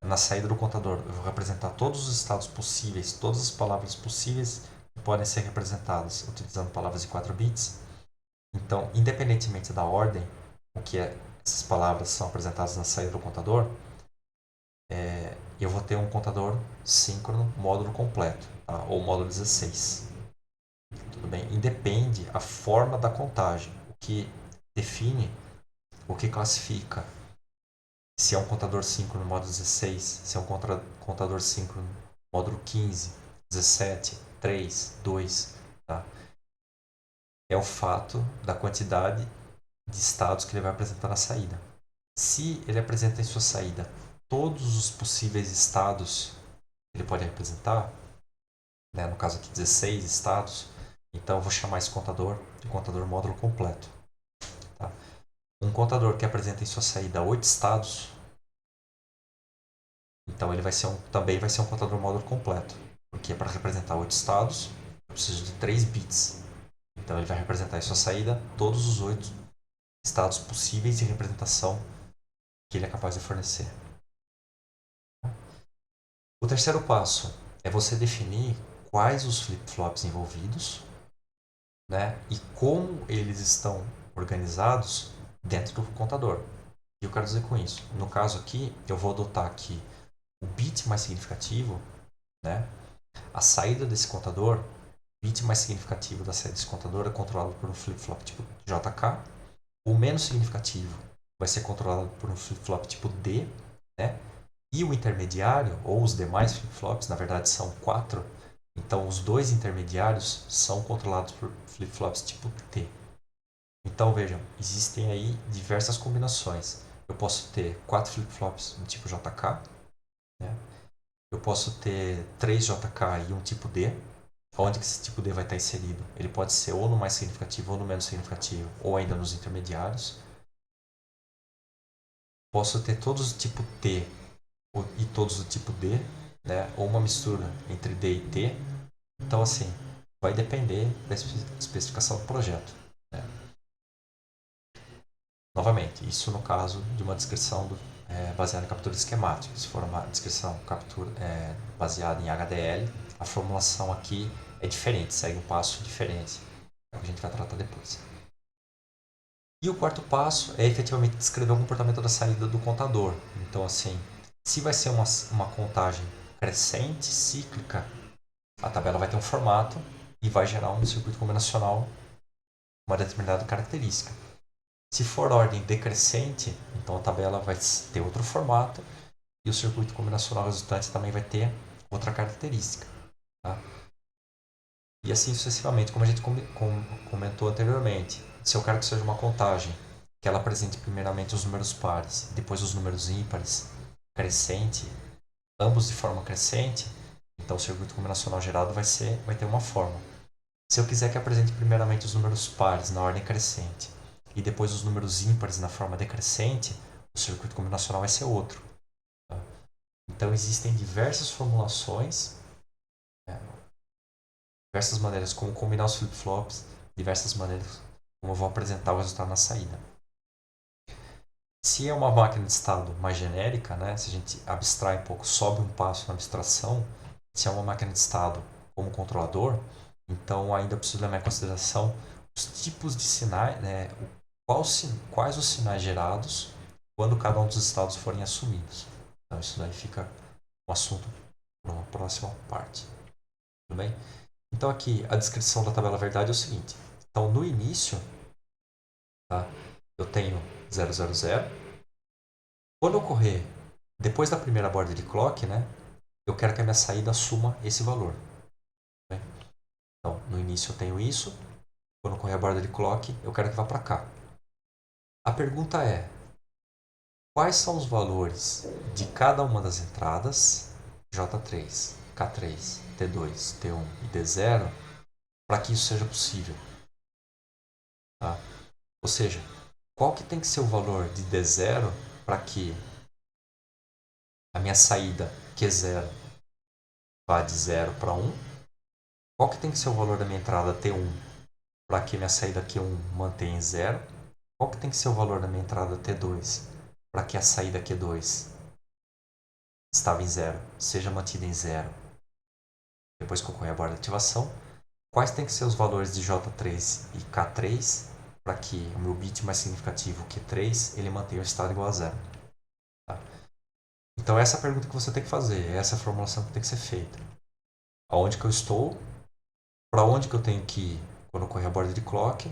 na saída do contador, eu vou representar todos os estados possíveis, todas as palavras possíveis que podem ser representadas utilizando palavras de 4 bits. Então, independentemente da ordem com que essas palavras são apresentadas na saída do contador, eu vou ter um contador síncrono módulo completo, tá? Ou módulo 16. Tudo bem? Independe a forma da contagem, o que define, o que classifica se é um contador síncrono módulo 16, se é um contador síncrono módulo 15, 17, 3, 2, tá? É o fato da quantidade de estados que ele vai apresentar na saída. Se ele apresenta em sua saída todos os possíveis estados que ele pode representar, né, no caso aqui 16 estados, então eu vou chamar esse contador de contador módulo completo. Tá? Um contador que apresenta em sua saída 8 estados, então ele também vai ser um contador módulo completo, porque para representar 8 estados eu preciso de 3 bits. Então ele vai representar em sua saída todos os 8 estados possíveis de representação que ele é capaz de fornecer. O terceiro passo é você definir quais os flip-flops envolvidos, né, e como eles estão organizados dentro do contador. O que eu quero dizer com isso? No caso aqui, eu vou adotar aqui o bit mais significativo, né? A saída desse contador, o bit mais significativo da saída desse contador é controlado por um flip-flop tipo JK. O menos significativo vai ser controlado por um flip-flop tipo D, né? E o intermediário, ou os demais flip-flops, na verdade são 4, então os dois intermediários são controlados por flip-flops tipo T. Então vejam, existem aí diversas combinações. Eu posso ter 4 flip-flops do tipo JK, né? Eu posso ter 3 JK e um tipo D. Onde que esse tipo D vai estar inserido? Ele pode ser ou no mais significativo ou no menos significativo, ou ainda nos intermediários. Posso ter todos do tipo T e todos do tipo D, né, ou uma mistura entre D e T. Então, assim, vai depender da especificação do projeto, né? Novamente, isso no caso de uma descrição baseada em captura esquemática. Se for uma descrição baseada em HDL, a formulação aqui é diferente, segue um passo diferente, é o que a gente vai tratar depois. E o quarto passo é efetivamente descrever o comportamento da saída do contador. Então, assim, se vai ser uma contagem crescente, cíclica, a tabela vai ter um formato e vai gerar um circuito combinacional, uma determinada característica. Se for ordem decrescente, então a tabela vai ter outro formato e o circuito combinacional resultante também vai ter outra característica. Tá? E assim sucessivamente, como a gente comentou anteriormente. Se eu quero que seja uma contagem que ela apresente primeiramente os números pares, depois os números ímpares, crescente, ambos de forma crescente, então o circuito combinacional gerado vai ter uma forma. Se eu quiser que apresente primeiramente os números pares na ordem crescente e depois os números ímpares na forma decrescente, o circuito combinacional vai ser outro. Tá? Então existem diversas formulações, né, diversas maneiras como combinar os flip-flops, diversas maneiras como eu vou apresentar o resultado na saída. Se é uma máquina de estado mais genérica, né, se a gente abstrai um pouco, sobe um passo na abstração, se é uma máquina de estado como controlador, então ainda preciso levar em consideração os tipos de sinais, né, quais os sinais gerados quando cada um dos estados forem assumidos. Então isso daí fica um assunto para uma próxima parte. Tudo bem? Então aqui a descrição da tabela verdade é o seguinte. Então no início, tá, eu tenho 000. Quando ocorrer depois da primeira borda de clock, né, eu quero que a minha saída assuma esse valor. Né? Então, no início eu tenho isso. Quando ocorrer a borda de clock, eu quero que vá para cá. A pergunta é: quais são os valores de cada uma das entradas J3, K3, T2, T1 e D0 para que isso seja possível? Tá? Ou seja, qual que tem que ser o valor de D0 para que a minha saída Q0 vá de 0 para 1? Qual que tem que ser o valor da minha entrada T1 para que minha saída Q1 mantenha em 0? Qual que tem que ser o valor da minha entrada T2 para que a saída Q2 estava em 0 seja mantida em 0 depois que ocorrer a borda de ativação? Quais tem que ser os valores de J3 e K3 para que o meu bit mais significativo Q3 ele mantenha o estado igual a 0? Tá? Então essa é a pergunta que você tem que fazer, essa é a formulação que tem que ser feita. Aonde que eu estou? Para onde que eu tenho que ir quando ocorrer a borda de clock?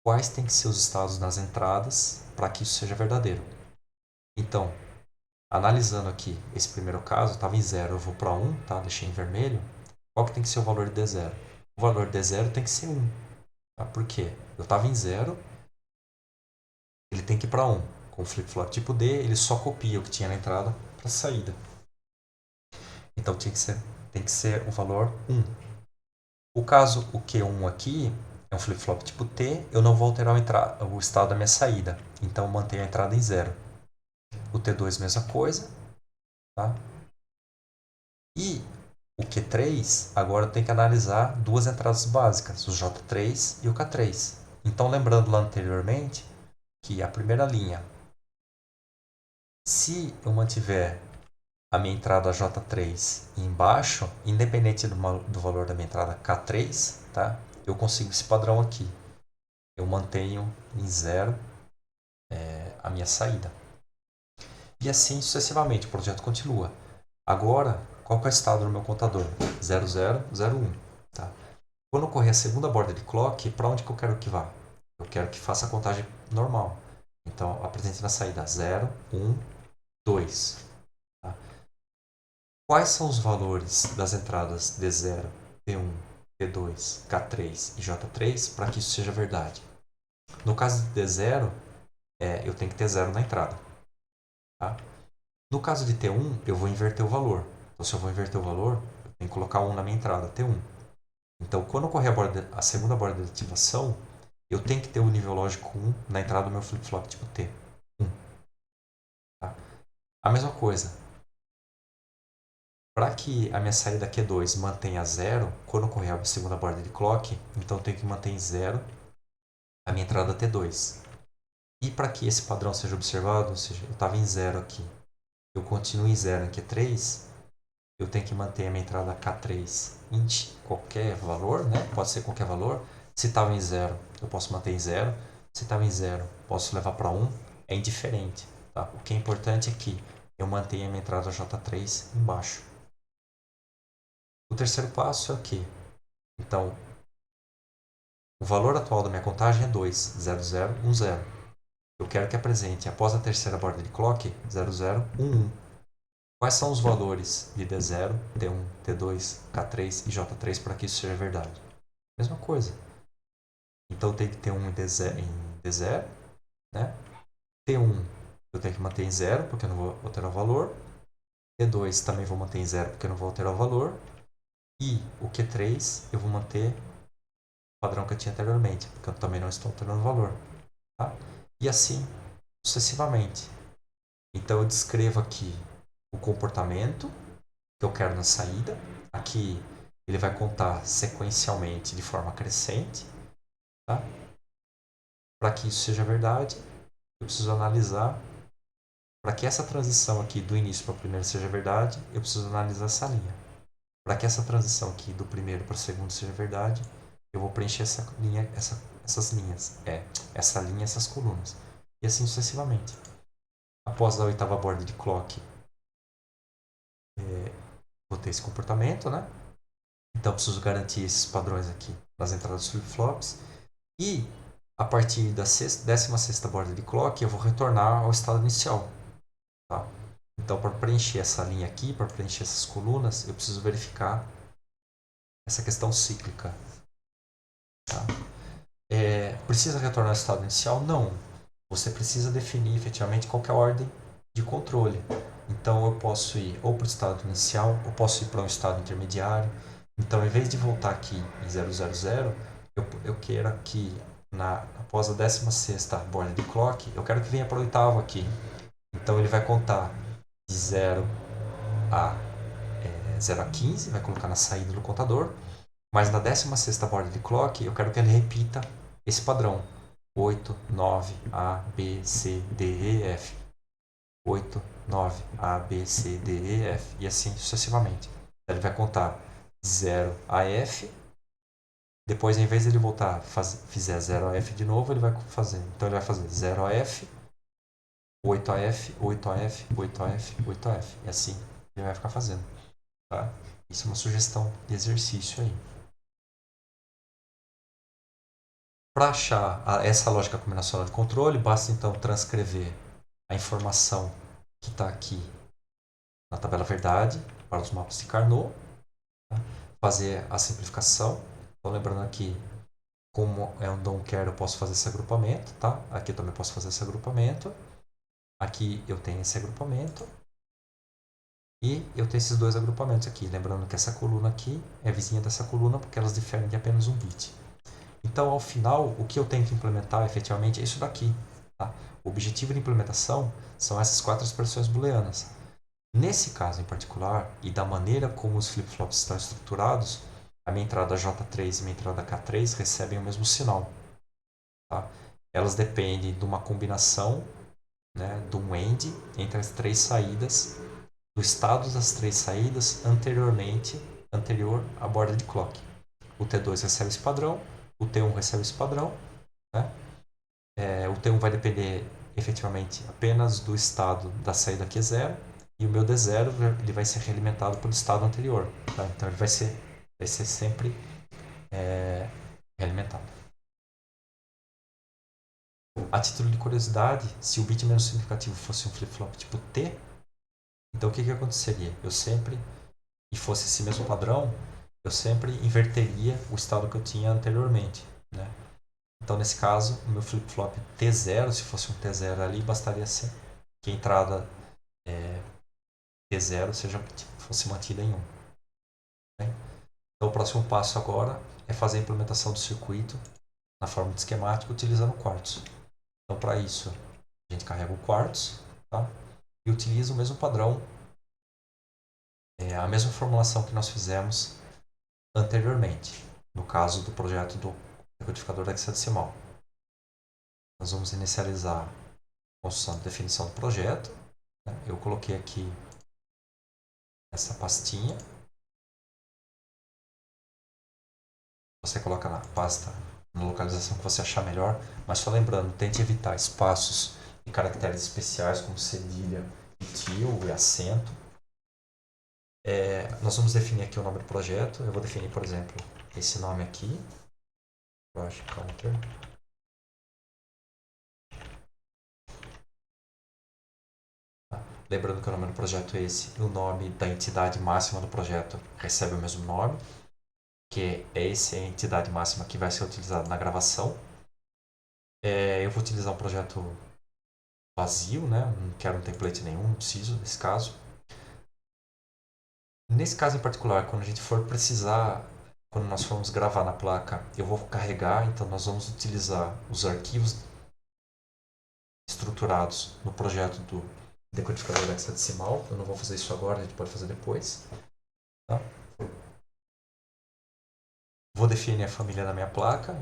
Quais têm que ser os estados nas entradas para que isso seja verdadeiro? Então, analisando aqui esse primeiro caso, estava em 0, eu vou para 1, tá? Deixei em vermelho. Qual que tem que ser o valor de D0? O valor de D0 tem que ser 1. Tá? Por quê? Eu estava em 0, ele tem que ir para 1. Com o flip-flop tipo D, ele só copia o que tinha na entrada para a saída. Então tem que ser o valor 1. O caso, o Q1 aqui, é um flip-flop tipo T, eu não vou alterar o estado da minha saída. Então eu mantenho a entrada em 0. O T2, mesma coisa. Tá? E o Q3, agora eu tenho que analisar duas entradas básicas, o J3 e o K3. Então, lembrando lá anteriormente que a primeira linha, se eu mantiver a minha entrada J3 embaixo, independente do valor da minha entrada K3, tá? Eu consigo esse padrão aqui. Eu mantenho em 0 a minha saída. E assim sucessivamente, o projeto continua. Agora, qual que é o estado do meu contador? 0001. Tá? Quando ocorrer a segunda borda de clock, para onde que eu quero que vá? Eu quero que faça a contagem normal. Então, apresente na saída 0, 1, 2. Tá? Quais são os valores das entradas D0, P1, P2, K3 e J3 para que isso seja verdade? No caso de D0, eu tenho que ter 0 na entrada. Tá? No caso de T1, eu vou inverter o valor. Então, se eu vou inverter o valor, eu tenho que colocar 1 na minha entrada, T1. Então, quando ocorrer a segunda borda de ativação, eu tenho que ter o nível lógico 1 na entrada do meu flip-flop tipo T. 1. Tá? A mesma coisa. Para que a minha saída Q2 mantenha zero, quando ocorrer a segunda borda de clock, então eu tenho que manter em zero a minha entrada T2. E para que esse padrão seja observado, ou seja, eu estava em zero aqui, eu continuo em zero em Q3, eu tenho que manter a minha entrada K3 em qualquer valor, né? Pode ser qualquer valor. Se estava em zero, eu posso manter em zero. Se estava em zero, posso levar para 1. É indiferente. Tá? O que é importante é que eu mantenha a minha entrada J3 embaixo. O terceiro passo é o quê? Então, o valor atual da minha contagem é 2, 0, 0, 1, 0. Eu quero que apresente, após a terceira borda de clock, 0, 0, 1, 1. Quais são os valores de D0, T1, T2, K3 e J3 para que isso seja verdade? Mesma coisa. Então tem que ter um em D0, né? T1 eu tenho que manter em 0 porque eu não vou alterar o valor. T2 também vou manter em 0 porque eu não vou alterar o valor. E o Q3 eu vou manter o padrão que eu tinha anteriormente, porque eu também não estou alterando o valor. Tá? E assim sucessivamente. Então eu descrevo aqui o comportamento que eu quero na saída. Aqui ele vai contar sequencialmente de forma crescente. Tá? Para que isso seja verdade, eu preciso analisar. Para que essa transição aqui do início para o primeiro seja verdade, eu preciso analisar essa linha. Para que essa transição aqui do primeiro para o segundo seja verdade, eu vou preencher essa linha, essas linhas. Essa linha, essas colunas. E assim sucessivamente. Após a oitava borda de clock, vou ter esse comportamento, né? Então eu preciso garantir esses padrões aqui nas entradas flip-flops. E a partir da 16ª borda de clock, eu vou retornar ao estado inicial. Tá? Então, para preencher essa linha aqui, para preencher essas colunas, eu preciso verificar essa questão cíclica. Tá? Precisa retornar ao estado inicial? Não. Você precisa definir efetivamente qual é a ordem de controle. Então, eu posso ir ou para o estado inicial, ou posso ir para um estado intermediário. Então, em vez de voltar aqui em 000, eu quero que após a 16ª borda de clock, eu quero que venha para o oitavo aqui. Então, ele vai contar de 0 a 15, vai colocar na saída do contador, mas na 16ª borda de clock eu quero que ele repita esse padrão: 8, 9, A, B, C, D, E, F. 8, 9, A, B, C, D, E, F. E assim sucessivamente. Ele vai contar de 0 a F. Depois, em vez de ele voltar, fizer 0 a F de novo, ele vai fazer. Então ele vai fazer 0 a F, 8 a F, 8 a F, 8 a F, 8 a F. E assim ele vai ficar fazendo. Tá? Isso é uma sugestão de exercício aí. Para achar essa lógica combinacional de controle, basta então transcrever a informação que está aqui na tabela verdade para os mapas de Carnot, tá? Fazer a simplificação. Então, lembrando aqui, como é um don't care, eu posso fazer esse agrupamento. Tá? Aqui eu também posso fazer esse agrupamento. Aqui eu tenho esse agrupamento. E eu tenho esses dois agrupamentos aqui. Lembrando que essa coluna aqui é vizinha dessa coluna porque elas diferem de apenas um bit. Então, ao final, o que eu tenho que implementar efetivamente é isso daqui. Tá? O objetivo de implementação são essas 4 expressões booleanas. Nesse caso em particular, e da maneira como os flip-flops estão estruturados, a minha entrada J3 e a minha entrada K3 recebem o mesmo sinal. Tá? Elas dependem de uma combinação, né, de um AND entre as 3 saídas, do estado das 3 saídas anterior à borda de clock. O T2 recebe esse padrão, o T1 recebe esse padrão, né? O T1 vai depender efetivamente apenas do estado da saída Q0 e o meu D0 ele vai ser realimentado pelo estado anterior. Tá? Então ele vai ser sempre realimentado. A título de curiosidade, se o bit menos significativo fosse um flip-flop tipo T, então o que aconteceria? E fosse esse mesmo padrão, eu sempre inverteria o estado que eu tinha anteriormente. Né? Então, nesse caso, o meu flip-flop T0, se fosse um T0 ali, bastaria ser que a entrada T0 fosse mantida em 1. Né? Então, o próximo passo agora é fazer a implementação do circuito na forma de esquemática utilizando quartos. Então, para isso, a gente carrega o quartzo, tá? E utiliza o mesmo padrão É a mesma formulação que nós fizemos anteriormente, no caso do projeto do decodificador hexadecimal. Nós vamos inicializar a construção de definição do projeto. Eu coloquei aqui essa pastinha. Você coloca na pasta, na localização que você achar melhor, mas só lembrando, tente evitar espaços e caracteres especiais como cedilha e tio e acento. Nós vamos definir aqui o nome do projeto. Eu vou definir, por exemplo, esse nome aqui, Project Counter. Lembrando que o nome do projeto é esse, e o nome da entidade máxima do projeto recebe o mesmo nome, que é essa a entidade máxima que vai ser utilizada na gravação. Eu vou utilizar um projeto vazio, né? Não quero um template nenhum, não preciso nesse caso. Nesse caso em particular, quando a gente for precisar, quando nós formos gravar na placa, eu vou carregar, então nós vamos utilizar os arquivos estruturados no projeto do decodificador hexadecimal. Eu não vou fazer isso agora, a gente pode fazer depois. Tá? Vou definir a família da minha placa,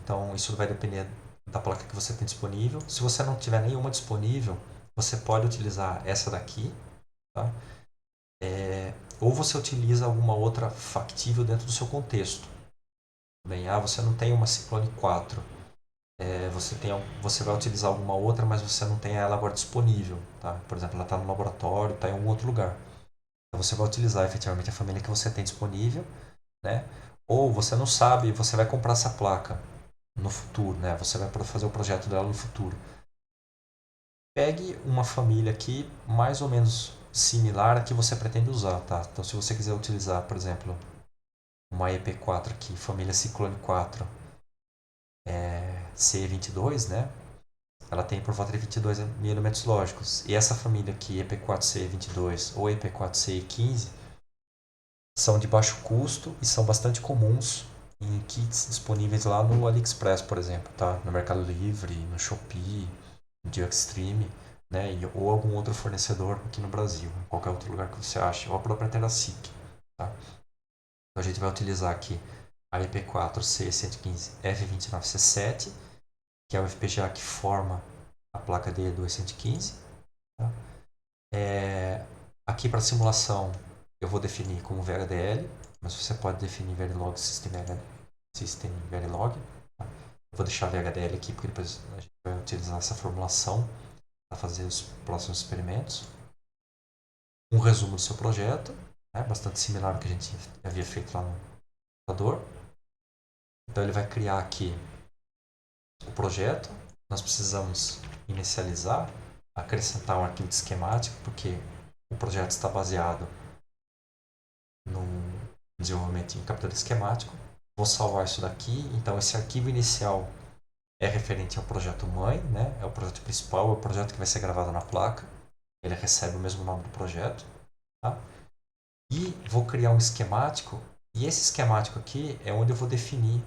então isso vai depender da placa que você tem disponível. Se você não tiver nenhuma disponível, você pode utilizar essa daqui, tá? Ou você utiliza alguma outra factível dentro do seu contexto. Bem, você não tem uma Ciclone 4, você vai utilizar alguma outra, mas você não tem ela agora disponível, tá? Por exemplo, ela está no laboratório, está em algum outro lugar. Então você vai utilizar efetivamente a família que você tem disponível, né? Ou você não sabe, você vai comprar essa placa no futuro, né? Você vai fazer o projeto dela no futuro. Pegue uma família aqui mais ou menos similar à que você pretende usar, tá? Então se você quiser utilizar, por exemplo, uma EP4 aqui, família Ciclone 4, C22, né? Ela tem por volta de 22 mil elementos lógicos. E essa família aqui, EP4C22 ou EP4C15, são de baixo custo e são bastante comuns em kits disponíveis lá no AliExpress, por exemplo, tá? No Mercado Livre, no Shopee, no Extreme, né? Ou algum outro fornecedor aqui no Brasil, em qualquer outro lugar que você ache, ou a própria Terasic, tá? Então a gente vai utilizar aqui a IP4C115F29C7, que é o FPGA que forma a placa D215. Tá? Aqui para simulação eu vou definir como VHDL, mas você pode definir Verilog System Verilog. Tá? Eu vou deixar VHDL aqui porque depois a gente vai utilizar essa formulação para fazer os próximos experimentos. Um resumo do seu projeto, né? Bastante similar ao que a gente havia feito lá no computador. Então ele vai criar aqui o projeto. Nós precisamos inicializar, acrescentar um arquivo de esquemático, porque o projeto está baseado no desenvolvimento em captura esquemático. Vou salvar isso daqui. Então esse arquivo inicial é referente ao projeto mãe, né? É o projeto principal, é o projeto que vai ser gravado na placa. Ele recebe o mesmo nome do projeto. Tá? E vou criar um esquemático. E esse esquemático aqui é onde eu vou definir,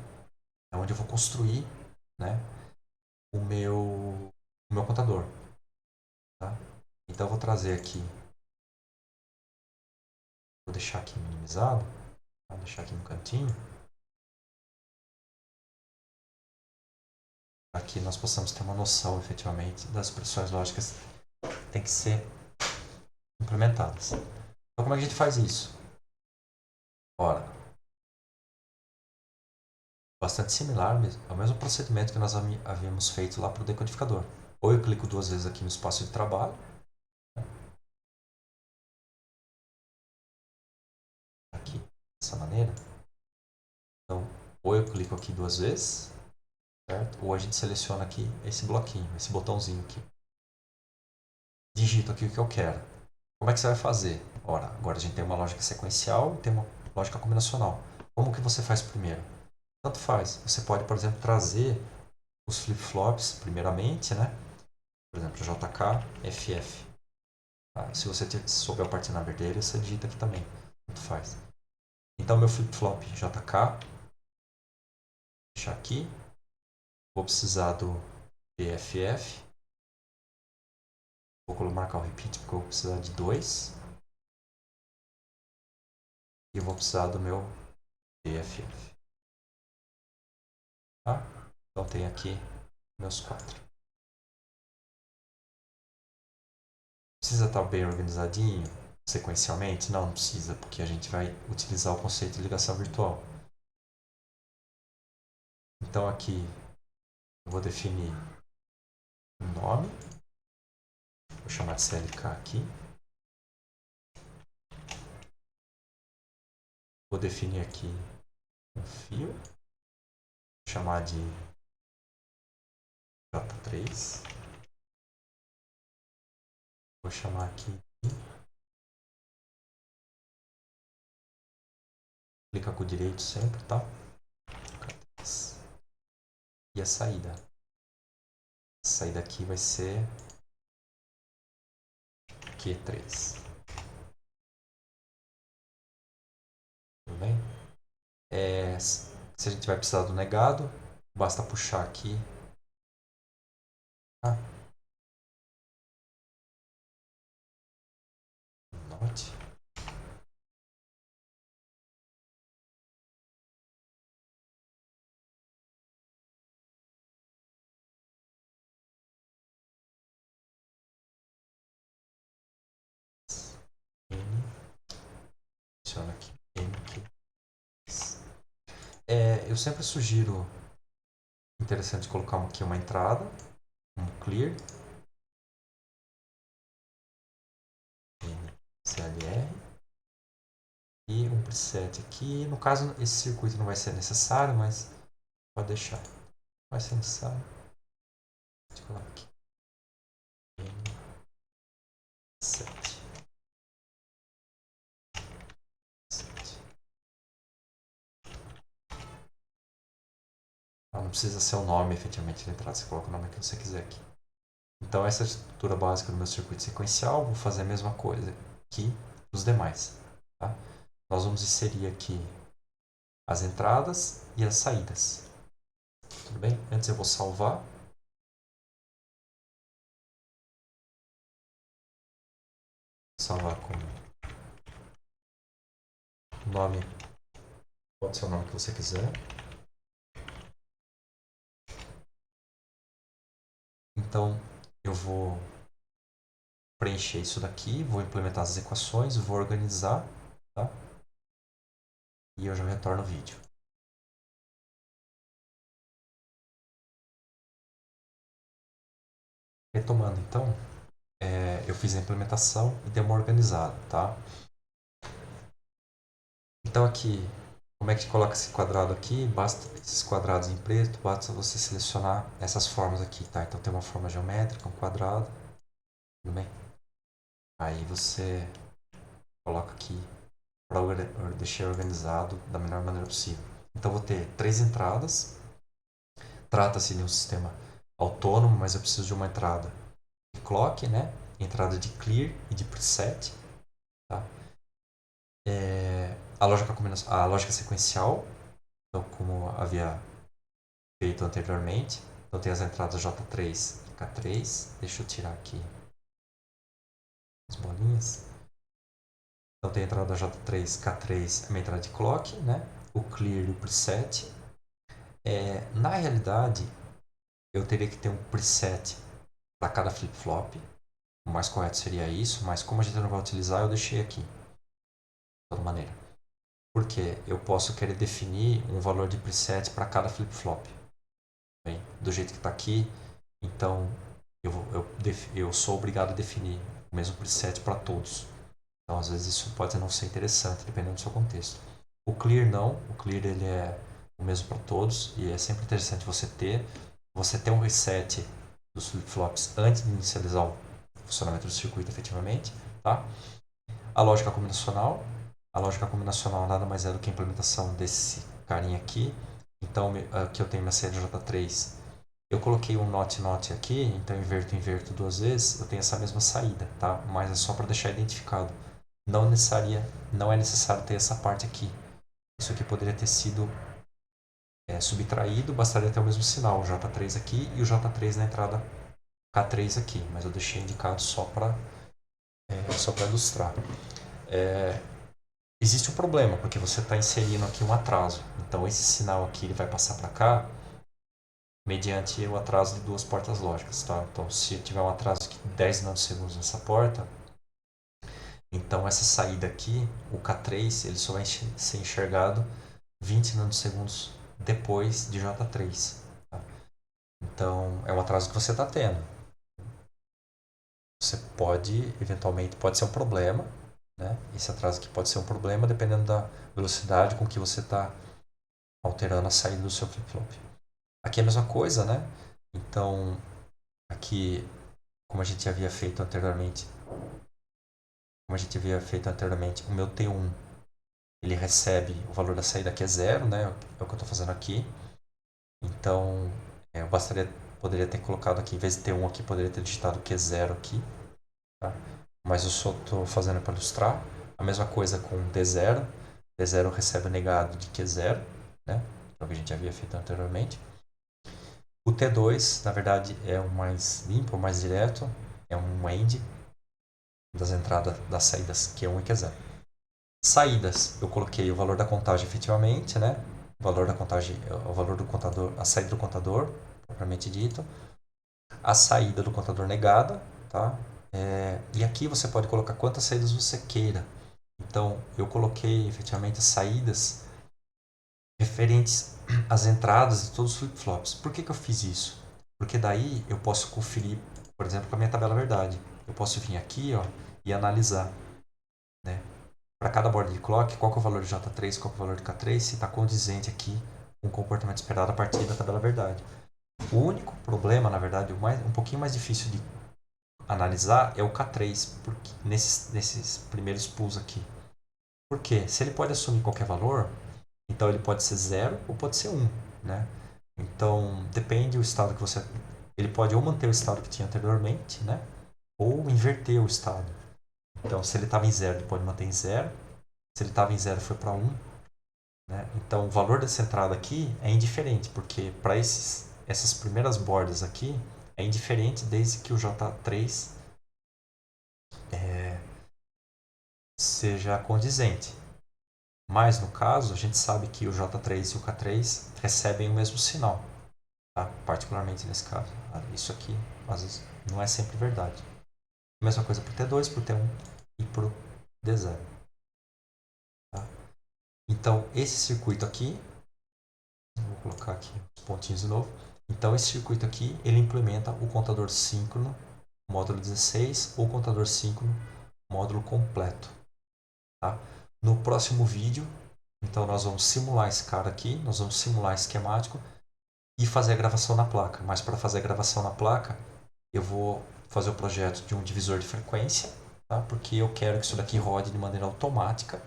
é onde eu vou construir, né, o meu contador. Tá? Então eu vou trazer aqui, vou deixar aqui minimizado, vou deixar aqui no cantinho. Para que nós possamos ter uma noção efetivamente das expressões lógicas que têm que ser implementadas. Então como é que a gente faz isso? Ora, bastante similar mesmo, é o mesmo procedimento que nós havíamos feito lá para o decodificador. Ou eu clico duas vezes aqui no espaço de trabalho, aqui, dessa maneira. Então, ou eu clico aqui duas vezes, certo? Ou a gente seleciona aqui esse bloquinho, esse botãozinho aqui. Digito aqui o que eu quero. Como é que você vai fazer? Ora, agora a gente tem uma lógica sequencial e tem uma lógica combinacional. Como que você faz primeiro? Tanto faz. Você pode, por exemplo, trazer os flip-flops primeiramente, né? Por exemplo, JK, FF. Tá? Se você souber o part number dele, você digita aqui também. Tanto faz. Então, meu flip-flop JK, deixar aqui. Vou precisar do BFF. Vou marcar o repeat porque eu vou precisar de 2. E eu vou precisar do meu BFF. Tá? Então tem aqui meus 4. Precisa estar bem organizadinho sequencialmente? Não, não precisa, porque a gente vai utilizar o conceito de ligação virtual. Então aqui eu vou definir um nome, vou chamar de CLK aqui. Vou definir aqui um fio, vou chamar de J3. Vou chamar aqui de... Clica com o direito sempre, tá? E a saída. A saída aqui vai ser Q3. Tudo bem? Se a gente vai precisar do negado, basta puxar aqui. Note. Adiciona aqui. Eu sempre sugiro, interessante colocar aqui uma entrada, um clear, CLR e um preset aqui. No caso, esse circuito não vai ser necessário, mas pode deixar. Vai ser necessário. Deixa eu colocar aqui. N7. Não precisa ser o nome efetivamente da entrada, você coloca o nome que você quiser aqui. Então essa é a estrutura básica do meu circuito sequencial. Vou fazer a mesma coisa aqui nos demais. Tá? Nós vamos inserir aqui as entradas e as saídas. Tudo bem? Antes eu vou salvar. Salvar com o nome, pode ser o nome que você quiser. Então eu vou preencher isso daqui, vou implementar as equações, vou organizar, tá? E eu já retorno o vídeo. Retomando então, eu fiz a implementação e dei uma organizada, tá? Então aqui, como é que coloca esse quadrado aqui? Basta esses quadrados em preto, basta você selecionar essas formas aqui, tá? Então tem uma forma geométrica, um quadrado, tudo bem? Aí você coloca aqui para deixar organizado da melhor maneira possível. Então vou ter 3 entradas. Trata-se de um sistema autônomo, mas eu preciso de uma entrada de clock, né? Entrada de clear e de preset, tá? A lógica sequencial, então, como havia feito anteriormente. Então tem as entradas J3 e K3. Deixa eu tirar aqui as bolinhas. Então tem a entrada J3, K3, a minha entrada de clock, né? O clear e o preset. Na realidade, eu teria que ter um preset para cada flip-flop. O mais correto seria isso, mas como a gente não vai utilizar, eu deixei aqui. De toda maneira. Porque eu posso querer definir um valor de preset para cada flip-flop. Do jeito que está aqui, então eu sou obrigado a definir o mesmo preset para todos. Então, às vezes, isso pode não ser interessante, dependendo do seu contexto. O clear não, o clear ele é o mesmo para todos e é sempre interessante você ter um reset dos flip-flops antes de inicializar o funcionamento do circuito efetivamente, tá? A lógica combinacional nada mais é do que a implementação desse carinha aqui. Então, aqui eu tenho minha CLJ3. Eu coloquei um not aqui, então inverto duas vezes, eu tenho essa mesma saída, tá? Mas é só para deixar identificado. Não é necessário ter essa parte aqui. Isso aqui poderia ter sido subtraído, bastaria ter o mesmo sinal, o J3 aqui e o J3 na entrada K3 aqui, mas eu deixei indicado só para ilustrar. existe um problema, porque você está inserindo aqui um atraso. Então esse sinal aqui ele vai passar para cá mediante o atraso de duas portas lógicas, tá? Então se tiver um atraso de 10 nanosegundos nessa porta, então essa saída aqui, o K3, ele só vai ser enxergado 20 nanosegundos depois de J3. Tá? Então é um atraso que você está tendo. Você pode, eventualmente, pode ser um problema, né? Esse atraso aqui pode ser um problema dependendo da velocidade com que você está alterando a saída do seu flip-flop. Aqui é a mesma coisa, né? Então, aqui, como a gente havia feito anteriormente, o meu T1 ele recebe o valor da saída que é zero, né? É o que eu estou fazendo aqui. Então, eu poderia ter colocado aqui, em vez de T1 aqui, poderia ter digitado Q0 aqui, tá? Mas eu só estou fazendo para ilustrar. A mesma coisa com D0. D0 recebe o negado de Q0, né? Que é o que a gente havia feito anteriormente. O T2, na verdade, é o mais limpo, o mais direto. É um AND das entradas das saídas Q1 e Q0. Saídas, eu coloquei o valor da contagem efetivamente, né? O valor da contagem, o valor do contador, a saída do contador, propriamente dito. A saída do contador negada, tá? E aqui você pode colocar quantas saídas você queira. Então, eu coloquei efetivamente as saídas referentes às entradas de todos os flip-flops. Por que eu fiz isso? Porque daí eu posso conferir, por exemplo, com a minha tabela verdade. Eu posso vir aqui, ó, e analisar, né? Para cada borda de clock, qual que é o valor de J3, qual que é o valor de K3, se está condizente aqui com o comportamento esperado a partir da tabela verdade. O único problema, na verdade, um pouquinho mais difícil de analisar é o K3, porque nesses primeiros pulls aqui. Por quê? Se ele pode assumir qualquer valor, então ele pode ser 0 ou pode ser 1, né? Então, depende do estado que você... Ele pode ou manter o estado que tinha anteriormente, né? Ou inverter o estado. Então, se ele estava em 0, ele pode manter em 0. Se ele estava em 0, foi para 1. Né? Então, o valor dessa entrada aqui é indiferente, porque para essas primeiras bordas aqui, é indiferente desde que o J3 seja condizente. Mas, no caso, a gente sabe que o J3 e o K3 recebem o mesmo sinal, tá? Particularmente nesse caso. Isso aqui, às vezes, não é sempre verdade. Mesma coisa para o T2, para o T1 e para o D0. Tá? Então, esse circuito aqui, vou colocar aqui os pontinhos de novo. Então, esse circuito aqui, ele implementa o contador síncrono módulo 16 ou contador síncrono módulo completo. Tá? No próximo vídeo, então nós vamos simular esse cara aqui, nós vamos simular esquemático e fazer a gravação na placa. Mas para fazer a gravação na placa, eu vou fazer o projeto de um divisor de frequência, tá? Porque eu quero que isso daqui rode de maneira automática.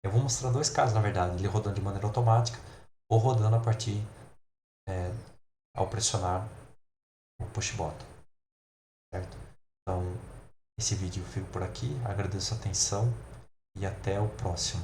Eu vou mostrar dois casos, na verdade, ele rodando de maneira automática ou rodando a partir ao pressionar o push button, certo? Então, esse vídeo eu fico por aqui, agradeço a atenção e até o próximo.